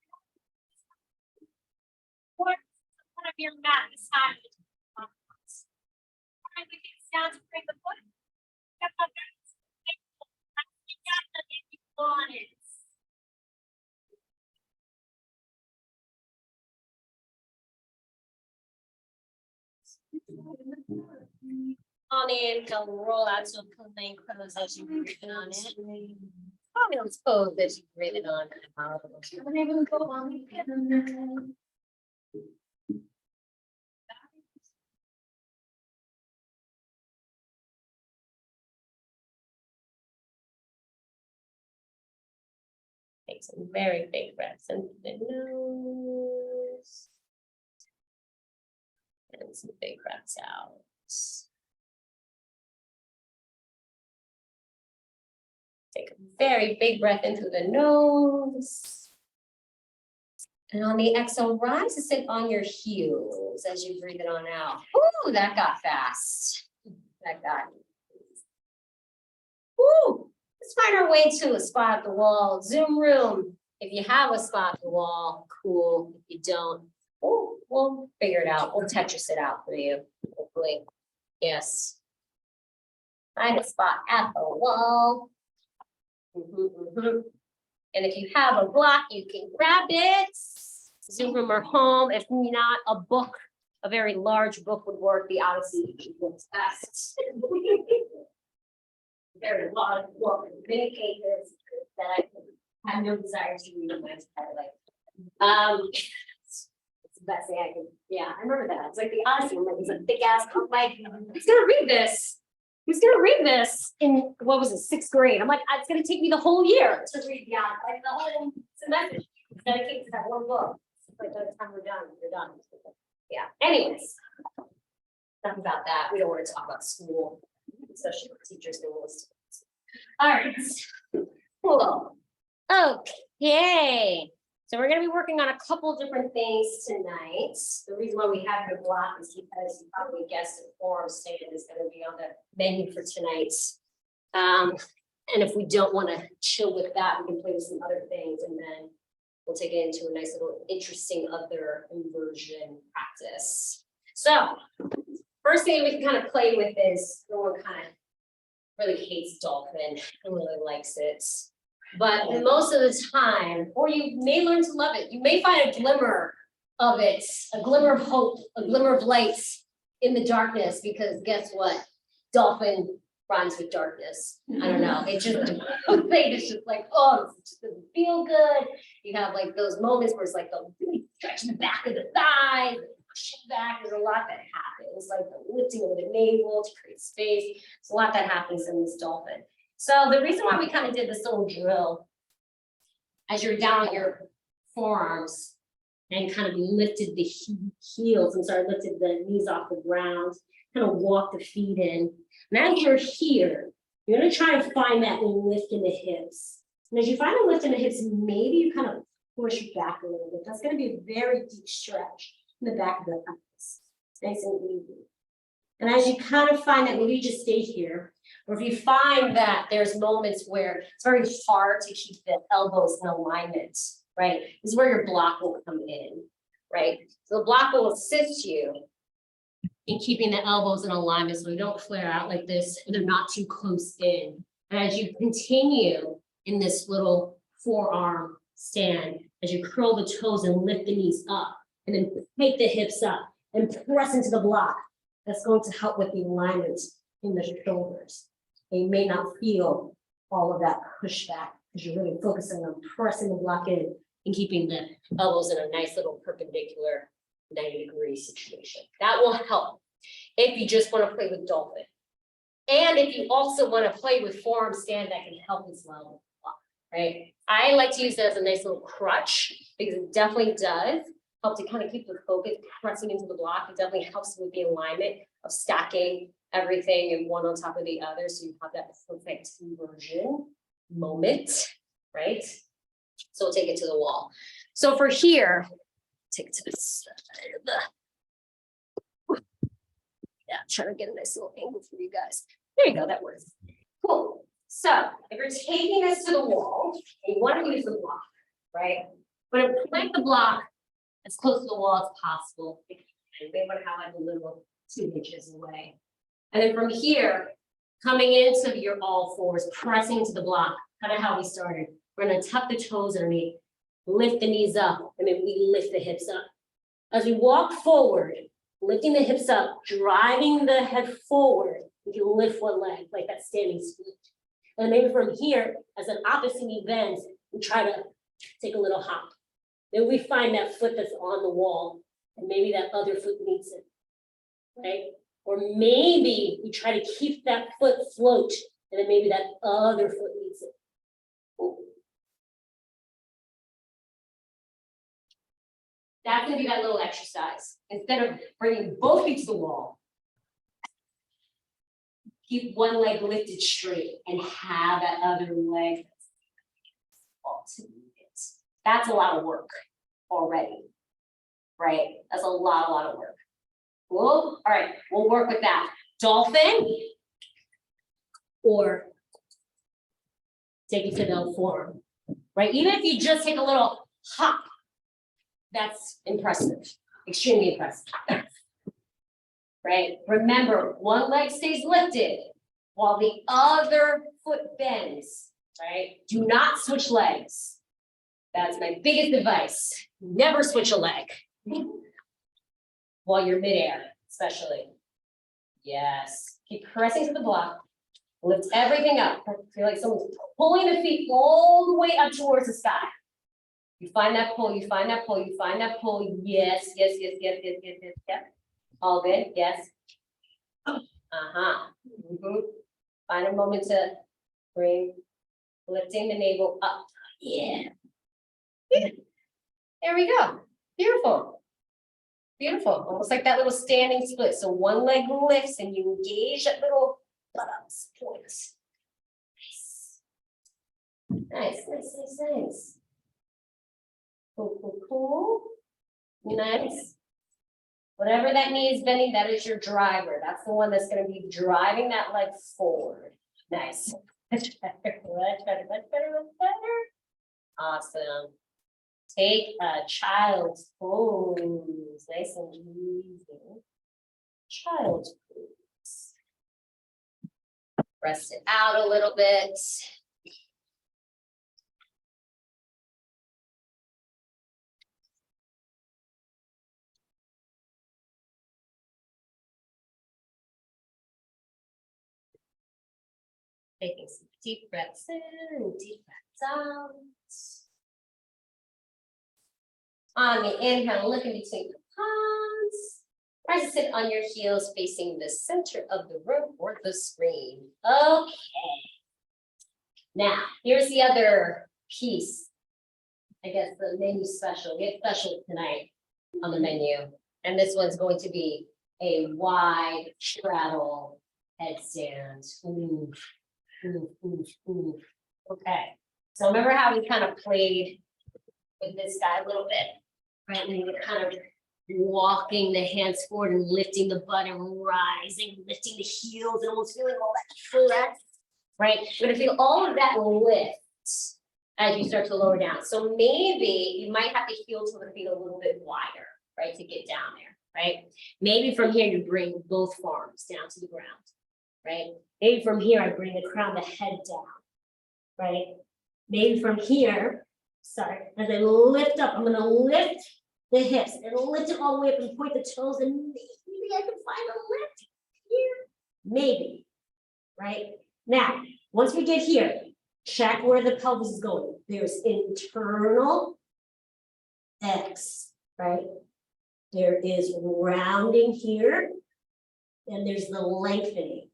Or one of your mat beside you. We get down to bring the foot. Step up and if you want it. On in, go roll out to a plank pose as you breathe on it. Probably let's pose as you breathe it on out. And then we'll go on. Take some very big breaths into the nose. And some big breaths out. Take a very big breath into the nose. And on the exhale, rise to sit on your heels as you breathe it on out. Ooh, that got fast. That got. Ooh. Let's find our way to a spot at the wall. Zoom room. If you have a spot at the wall, cool. If you don't, we'll figure it out. We'll Tetris it out for you, hopefully. Yes. Find a spot at the wall. And if you have a block, you can grab it. Zoom room or home. If not, a book, a very large book would work. The Odyssey works best. Very large book, in many cases that I have no desire to read in my entire life. It's the best thing I can. Yeah, I remember that. It's like the Odyssey. Like it's a big ass. I'm like, who's gonna read this? Who's gonna read this in what was it, 6th grade? I'm like, it's gonna take me the whole year to read the Odyssey, like the whole semester. Dedicated to that one book. It's like by the time we're done, you're done. Yeah. Anyways, enough about that. We don't want to talk about school. Especially for teachers don't listen. All right, cool. Okay, so we're going to be working on a couple different things tonight. The reason why we have your block is because you probably guessed it, forum stand is going to be on the menu for tonight. And if we don't want to chill with that, we can play with some other things, and then we'll take it into a nice little interesting other inversion practice. So. First thing we can kind of play with is, we'll kind of really hates dolphin and really likes it. But most of the time, or you may learn to love it, you may find a glimmer of it, a glimmer of hope, a glimmer of light in the darkness, because guess what? Dolphin rhymes with darkness. I don't know. It just, it's just like, oh, it just doesn't feel good. You have like those moments where it's like the really stretching the back of the thighs, pushing back. There's a lot that happens, like the lifting of the navel to create space. There's a lot that happens in this dolphin. So the reason why we kind of did this little drill, as you're down on your forearms and kind of lifted the heels, and sorry, lifted the knees off the ground, kind of walk the feet in. And as you're here, you're gonna try and find that lift in the hips. And as you find a lift in the hips, maybe you kind of push back a little bit. That's gonna be a very deep stretch in the back of the thighs. Nice and easy. And as you kind of find that, maybe you just stay here. Or if you find that there's moments where it's very hard to keep the elbows in alignment, right? This is where your block will come in, right? So the block will assist you in keeping the elbows in alignment so they don't flare out like this and they're not too close in. And as you continue in this little forearm stand, as you curl the toes and lift the knees up, and then take the hips up and press into the block, that's going to help with the alignment in the shoulders. And you may not feel all of that pushback because you're really focusing on pressing the block in and keeping the elbows in a nice little perpendicular 90-degree situation. That will help if you just want to play with dolphin. And if you also want to play with forearm stand, that can help as well, right? I like to use that as a nice little crutch because it definitely does help to kind of keep the focus pressing into the block. It definitely helps with the alignment of stacking everything and one on top of the other, so you have that perfect inversion moment, right? So we'll take it to the wall. So for here, take it to the side of the, yeah, trying to get a nice little angle for you guys. There you go, that works. Cool. So if you're taking this to the wall, and you want to use the block, right? But plant the block as close to the wall as possible. And they want to have like a little 2 inches away. And then from here, coming into your all fours, pressing into the block, kind of how we started. We're going to tuck the toes underneath, lift the knees up, and then we lift the hips up. As we walk forward, lifting the hips up, driving the head forward, you can lift one leg, like that standing split. And maybe from here, as an opposite knee bends, we try to take a little hop. Then we find that foot that's on the wall, and maybe that other foot meets it, right? Or maybe we try to keep that foot float, and then maybe that other foot meets it. Ooh. That's gonna be that little exercise. Instead of bringing both feet to the wall, keep one leg lifted straight and have that other leg alternate. That's a lot of work already, right? That's a lot of work. Cool. All right, we'll work with that. Dolphin or take it to the form, right? Even if you just take a little hop, that's impressive, extremely impressive, right? Remember, one leg stays lifted while the other foot bends, right? Do not switch legs. That's my biggest advice. Never switch a leg while you're midair, especially. Yes. Keep pressing to the block. Lift everything up. Feel like someone's pulling the feet all the way up towards the sky. You find that pull, you find that pull, you find that pull. Yes, yes, yes, yes, yes, yes, yes, yes. All good, yes. Find a moment to bring, lifting the navel up. Yeah. There we go. Beautiful. Beautiful. Almost like that little standing split. So one leg lifts and you engage that little buttocks point. Nice. Nice. Cool. Nice. Whatever that knee is bending, that is your driver. That's the one that's going to be driving that leg forward. Nice. Much better. Awesome. Take a child's pose. Nice and easy. Child's pose. Press it out a little bit. Taking some deep breaths in and deep breaths out. On the inhale, look in between the palms. Try to sit on your heels facing the center of the room or the screen. Okay. Now, here's the other piece. I guess the menu special. We have special tonight on the menu. And this one's going to be a wide straddle headstand. Ooh. Ooh, ooh, ooh. Okay. So remember how we kind of played with this guy a little bit, right? And you're kind of walking the hands forward and lifting the butt and rising, lifting the heels and almost feeling all that flex, right? You're gonna feel all of that lift as you start to lower down. So maybe you might have to heel to the feet a little bit wider, right? To get down there, right? Maybe from here you bring both arms down to the ground, right? Maybe from here I bring the crown, the head down, right? Maybe from here, sorry, as I lift up, I'm gonna lift the hips and lift it all the way up and point the toes, and maybe I can find a lift here. Maybe, right? Now, once we get here, check where the pelvis is going. There's internal X, right? There is rounding here, and there's the lengthening.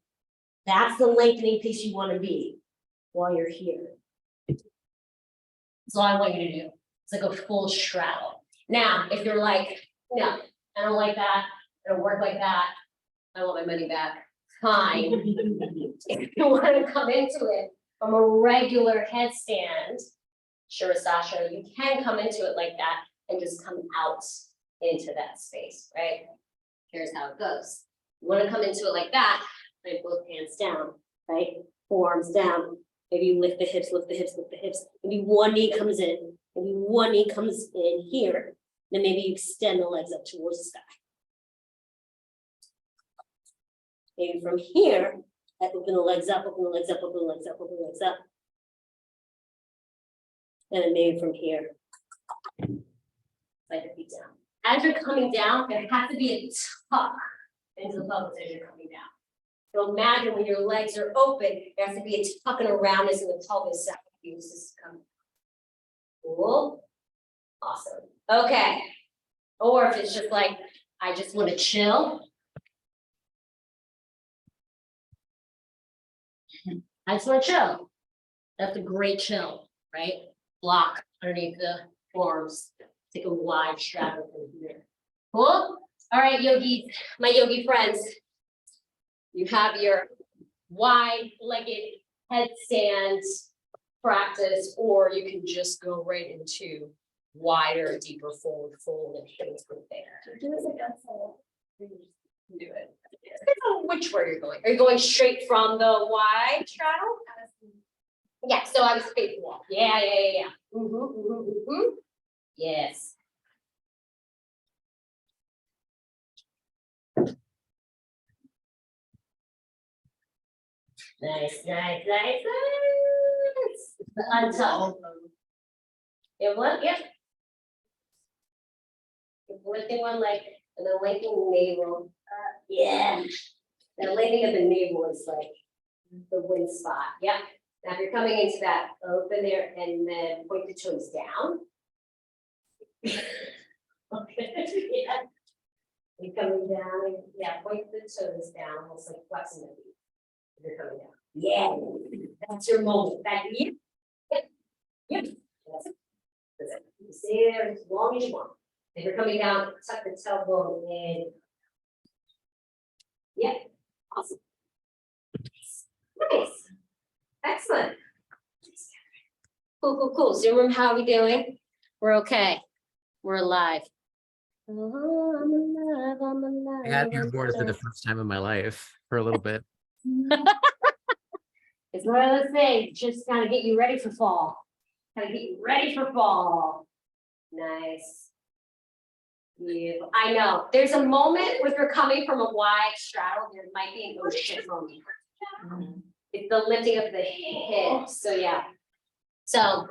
That's the lengthening piece you want to be while you're here. That's all I want you to do. It's like a full straddle. Now, if you're like, no, I don't like that, I don't work like that, I want my money back, fine. If you want to come into it from a regular headstand, Shirasasana, you can come into it like that and just come out into that space, right? Here's how it goes. You want to come into it like that, right? Both hands down, right? Forearms down. Maybe you lift the hips, lift the hips, lift the hips. Maybe one knee comes in, maybe one knee comes in here. Then maybe you extend the legs up towards the sky. Maybe from here, I open the legs up, open the legs up, open the legs up, open the legs up. And then maybe from here, slide the feet down. As you're coming down, there has to be a tuck into the pelvis as you're coming down. So imagine when your legs are open, there has to be a tuck and a roundness in the pelvis that uses to come. Cool. Awesome. Okay. Or if it's just like, I just want to chill. I just want to chill. That's a great chill, right? Block underneath the forearms. Take a wide straddle from here. Cool. All right, yogis, my yogi friends. You have your wide-legged headstand practice, or you can just go right into wider, deeper forward fold and things from there. Do it again. Do it. Depends on which way you're going. Are you going straight from the wide straddle? Yeah, so I was facing wall. Yeah. Yes. Nice. Untucked. Yeah, what? Yep. Lifting one leg and then lengthening the navel. Yeah. The lengthening of the navel is like the win spot. Yep. Now if you're coming into that, open there and then point the toes down. Okay. Yeah. You're coming down. Yeah, point the toes down, almost like flexing the feet. You're coming down. Yeah. That's your moment. Back here. Yep. That's it. You stay there as long as you want. If you're coming down, tuck the tailbone in. Yeah, awesome. Nice. Excellent. Cool. Zoom room, how are we doing? We're okay. We're alive. Oh, I'm alive. I got airborne for the first time in my life for a little bit. It's one of those things, just gotta get you ready for fall. Gotta get you ready for fall. Nice. Beautiful. I know, there's a moment if you're coming from a wide straddle, there might be an oh shit moment. It's the lifting of the hips, so yeah. So.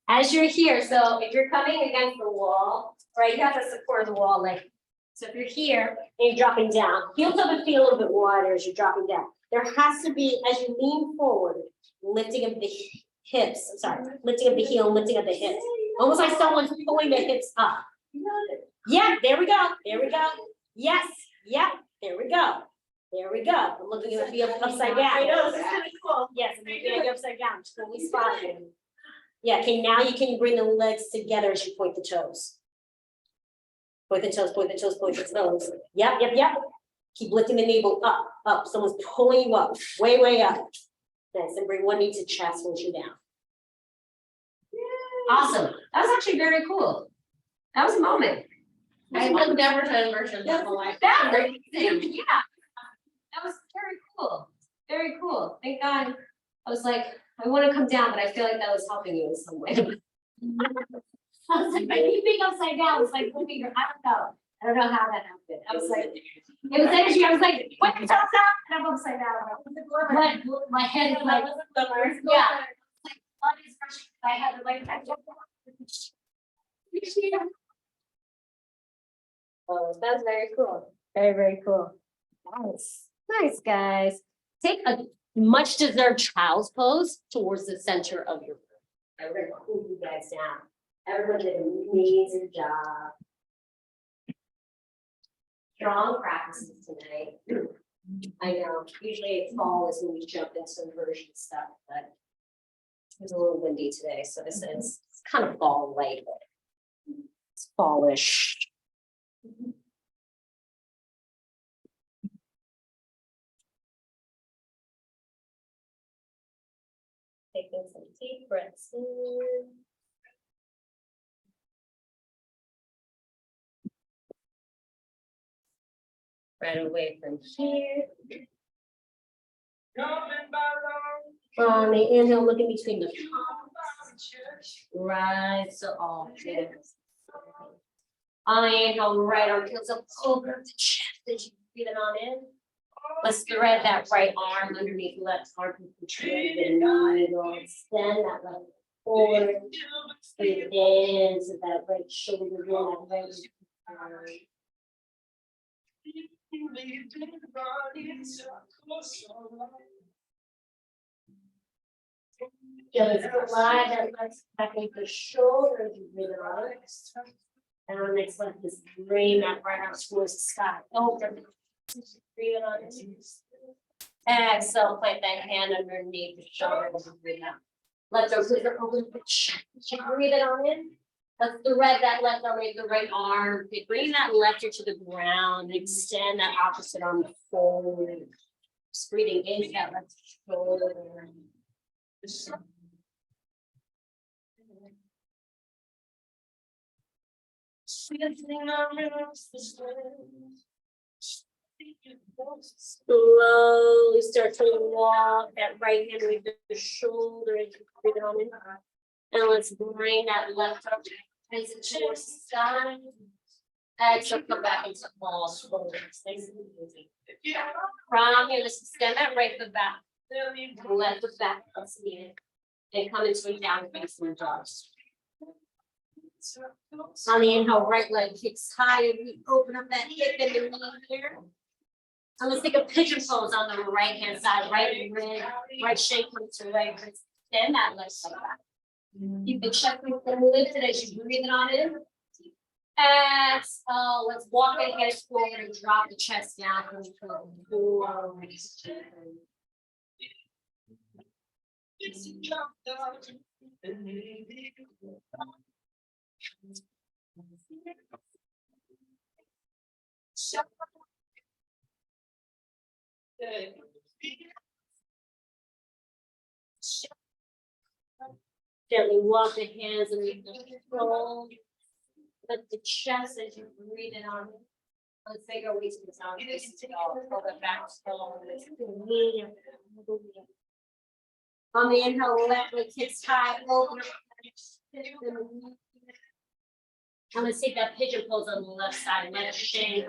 As you're here, so if you're coming against the wall, right, you have to support the wall, like, so if you're here and you're dropping down, heels up and feet a little bit wider as you're dropping down. There has to be, as you lean forward, lifting of the hips, lifting of the heel, lifting of the hips. Almost like someone's pulling the hips up. Yeah, there we go, there we go. Yes, yep, there we go. There we go. I'm looking at the field upside down. I know, this is really cool. Yes, I'm looking at you upside down, totally spotted. Yeah, okay, now you can bring the legs together as you point the toes. Point the toes, point the toes, point the toes. Yep, yep, yep. Keep lifting the navel up, up. Someone's pulling you up, way, way up. Nice, and bring one knee to chest, once you down. Awesome. That was actually very cool. That was a moment. I've never done a version of that in my life. Yeah. That was very cool. Very cool. Thank God. I was like, I want to come down, but I feel like that was helping you in some way. I was like, I keep being upside down. It's like, moving your, I don't know how that happened. I was like, it was energy. I was like, what the toes up? And I'm upside down. My head is like, yeah. Like, all these pressures I had to like, oh, that's very cool. Very, very cool. Nice. Nice, guys. Take a much deserved child's pose towards the center of your room. We're gonna cool you guys down. Everyone did an amazing job. Strong practices tonight. I know, usually it's fall is when we jump into inversion stuff, but it was a little windy today, so this is it's kind of fall light. It's fallish. Taking some deep breaths in. Right away from here. On the inhale, looking between the palms. Right, so all good. On the inhale, right arm comes up over the chest as you breathe it on in. Let's thread that right arm underneath left arm. Control the needle. Extend that left forward. Breathe into that right shoulder. That right arm. Feeling slide that left back into the shoulder as you breathe it on. And on the next one, just bring that right arm towards the sky. Open. Breathe it on. Exhale, plant that hand underneath the shoulder as you breathe out. Let those lips open. Breathe it on in. Let's thread that left arm with the right arm. Bring that left ear to the ground. Extend that opposite arm forward. Just breathing into that left shoulder. Slowly start to walk that right hand with the shoulder as you breathe it on in. And let's bring that left arm towards the sky. Exhale, come back into all shoulders. Nice and easy. From here, let's extend that right foot back. Left foot back, let's meet it. And come into a down facing dog. On the inhale, right leg kicks high and we open up that hip and the knee here. And let's take a pigeon pose on the right hand side, right rib, right shake comes to right wrist. Extend that left leg back. Keep the chest lifted as you breathe it on in. Exhale, let's walk the hands forward and drop the chest down. Gently walk the hands and the control. Let the chest as you breathe it on. Let's take our weight to the sound. Pull it back slowly. On the inhale, left leg kicks high, open. And let's take that pigeon pose on the left side. Let it shake.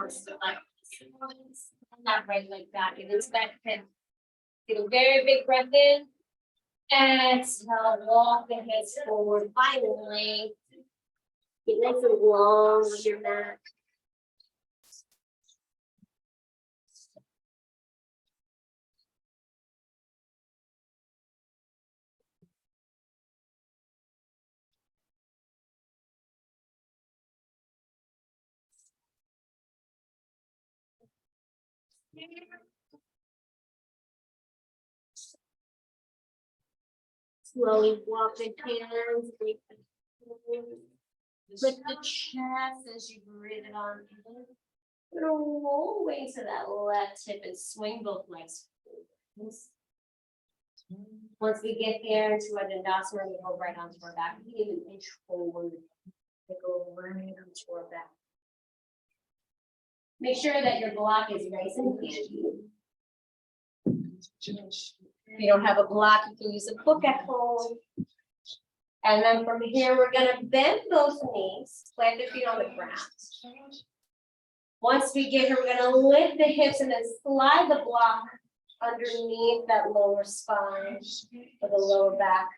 Not right leg back, it is back hip. Get a very big breath in. Exhale, walk the hips forward, finally. Get nice and long on your mat. Slowly walk the hands, lift the chest as you breathe it on. We're gonna roll away to that left hip and swing both legs. Once we get there into our Dandasana, we go right onto our back. We even inch forward. We go right onto our back. Make sure that your block is nice and handy. If you don't have a block, you can use a book at home. And then from here, we're gonna bend those knees, plant the feet on the ground. Once we get here, we're gonna lift the hips and then slide the block underneath that lower spine or the lower back.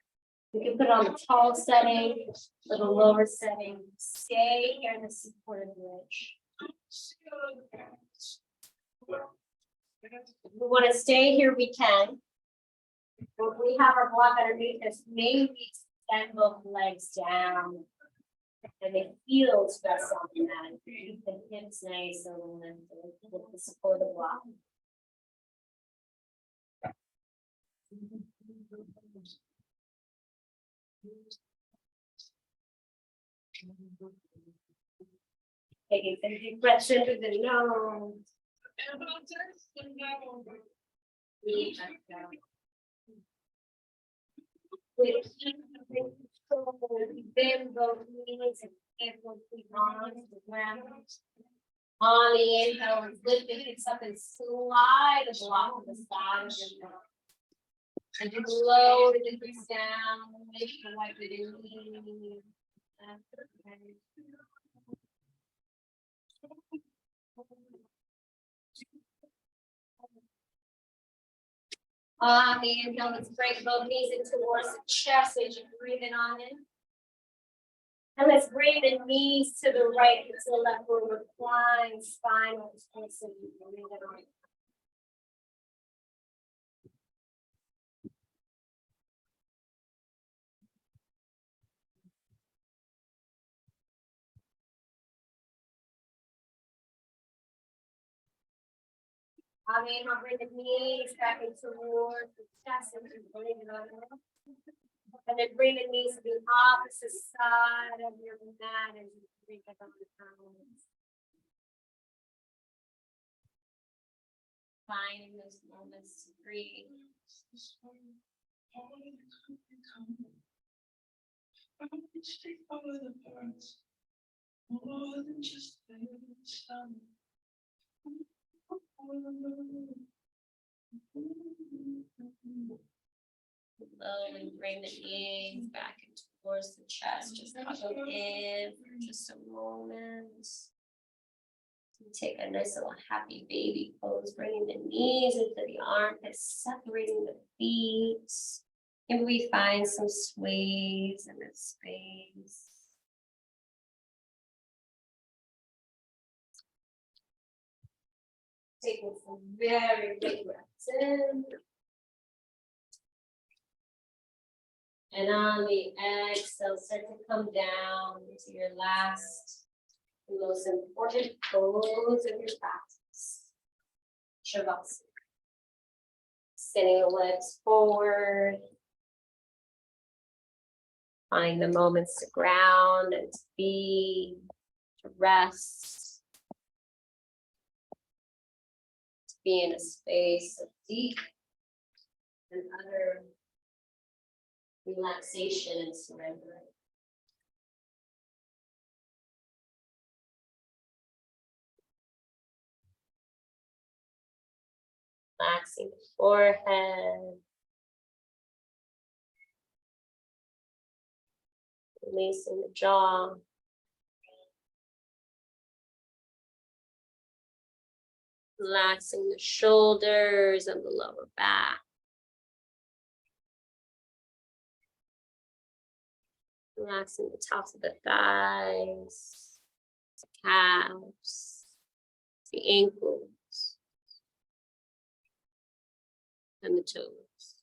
We can put it on the tall setting or the lower setting. Stay here in the supported bridge. If we want to stay here, we can. If we have our block underneath us, maybe extend both legs down. And they feel stress on that. Keep the hips nice and lifted with the support of the block. Taking some deep breaths into the nose. Bend both knees and ankles on the ground. On the inhale, lift the hips up and slide the block to the side of your foot. And you lower the hips down, make the white with your knees. On the inhale, let's break both knees in towards the chest as you breathe it on in. And let's bring the knees to the right and to the left. We're reclining spinal twist as you breathe it on. On the inhale, bring the knees back in towards the chest as you breathe it on. And then bring the knees to the opposite side of your mat as you breathe it on the palms. Finding those moments to breathe. Slowly bring the knees back into towards the chest. Just hug in for just a moment. Take a nice little happy baby pose, bringing the knees into the armpits, separating the feet. Maybe we find some sways in this space. Taking some very big breaths in. And on the exhale, start to come down to your last, most important pose of your practice. Shavasana. Sending the legs forward. Find the moments to ground and to be, to rest. To be in a space of deep and utter relaxation and surrender. Relaxing the forehead. Releasing the jaw. Relaxing the shoulders and the lower back. Relaxing the tops of the thighs, the calves, the ankles, and the toes.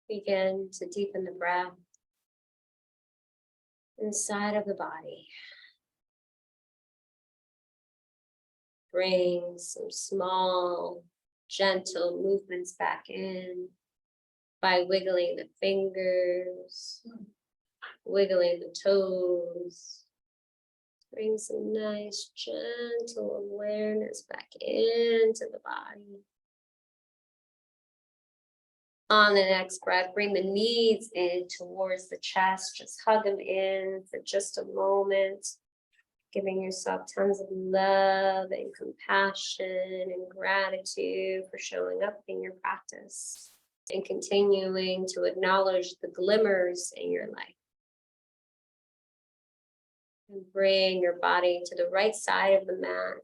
Begin to deepen the breath inside of the body. Bring some small, gentle movements back in by wiggling the fingers, wiggling the toes. Bring some nice, gentle awareness back into the body. On the next breath, bring the knees in towards the chest. Just hug them in for just a moment. Giving yourself tons of love and compassion and gratitude for showing up in your practice and continuing to acknowledge the glimmers in your life. And bring your body to the right side of the mat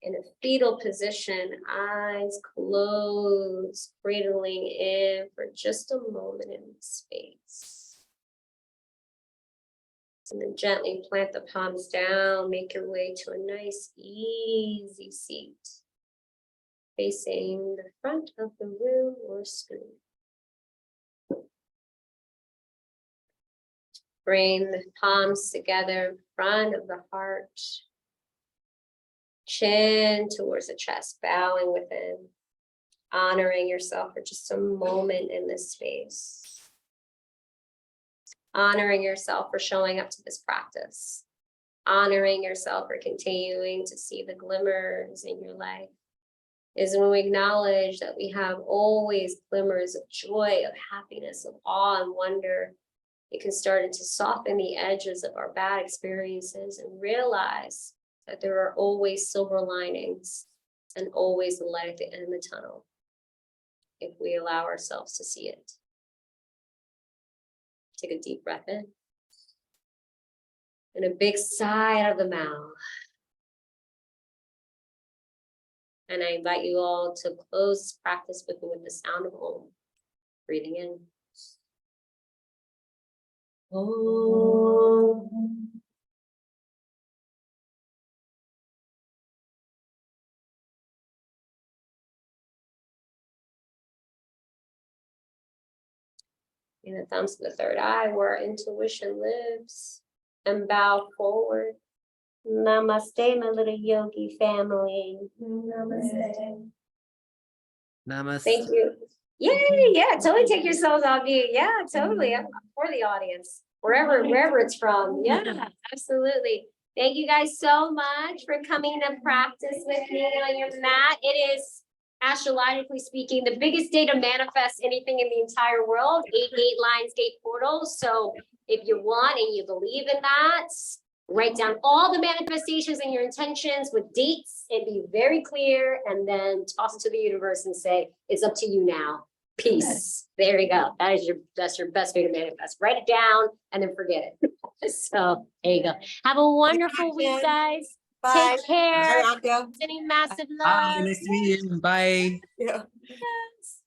in a fetal position, eyes closed, cradling in for just a moment in space. And then gently plant the palms down, make your way to a nice, easy seat. Facing the front of the room or screen. Bring the palms together in front of the heart. Chin towards the chest, bowing within. Honoring yourself for just a moment in this space. Honoring yourself for showing up to this practice. Honoring yourself for continuing to see the glimmers in your life. Is when we acknowledge that we have always glimmers of joy, of happiness, of awe and wonder. It can start to soften the edges of our bad experiences and realize that there are always silver linings and always the light at the end of the tunnel if we allow ourselves to see it. Take a deep breath in. And a big sigh out of the mouth. And I invite you all to close this practice with me with the sound of Om. Breathing in. Om. And the thumbs to the third eye where intuition lives. And bow forward. Namaste, my little yogi family. Namaste. Namaste. Thank you. Yeah, totally take yourselves off mute. Yeah, totally. I'm for the audience, wherever it's from. Yeah, absolutely. Thank you guys so much for coming to practice with me on your mat. It is, astrologically speaking, the biggest day to manifest anything in the entire world, 8 Lionsgate portals. So if you want and you believe in that, write down all the manifestations and your intentions with dates and be very clear, and then toss it to the universe and say, it's up to you now. Peace. There you go. That's your best way to manifest. Write it down and then forget it. So there you go. Have a wonderful week, guys. Bye. Take care. Bye, Anko. Sending massive Bye. love. Nice to meet you. Bye. Yeah. Yes.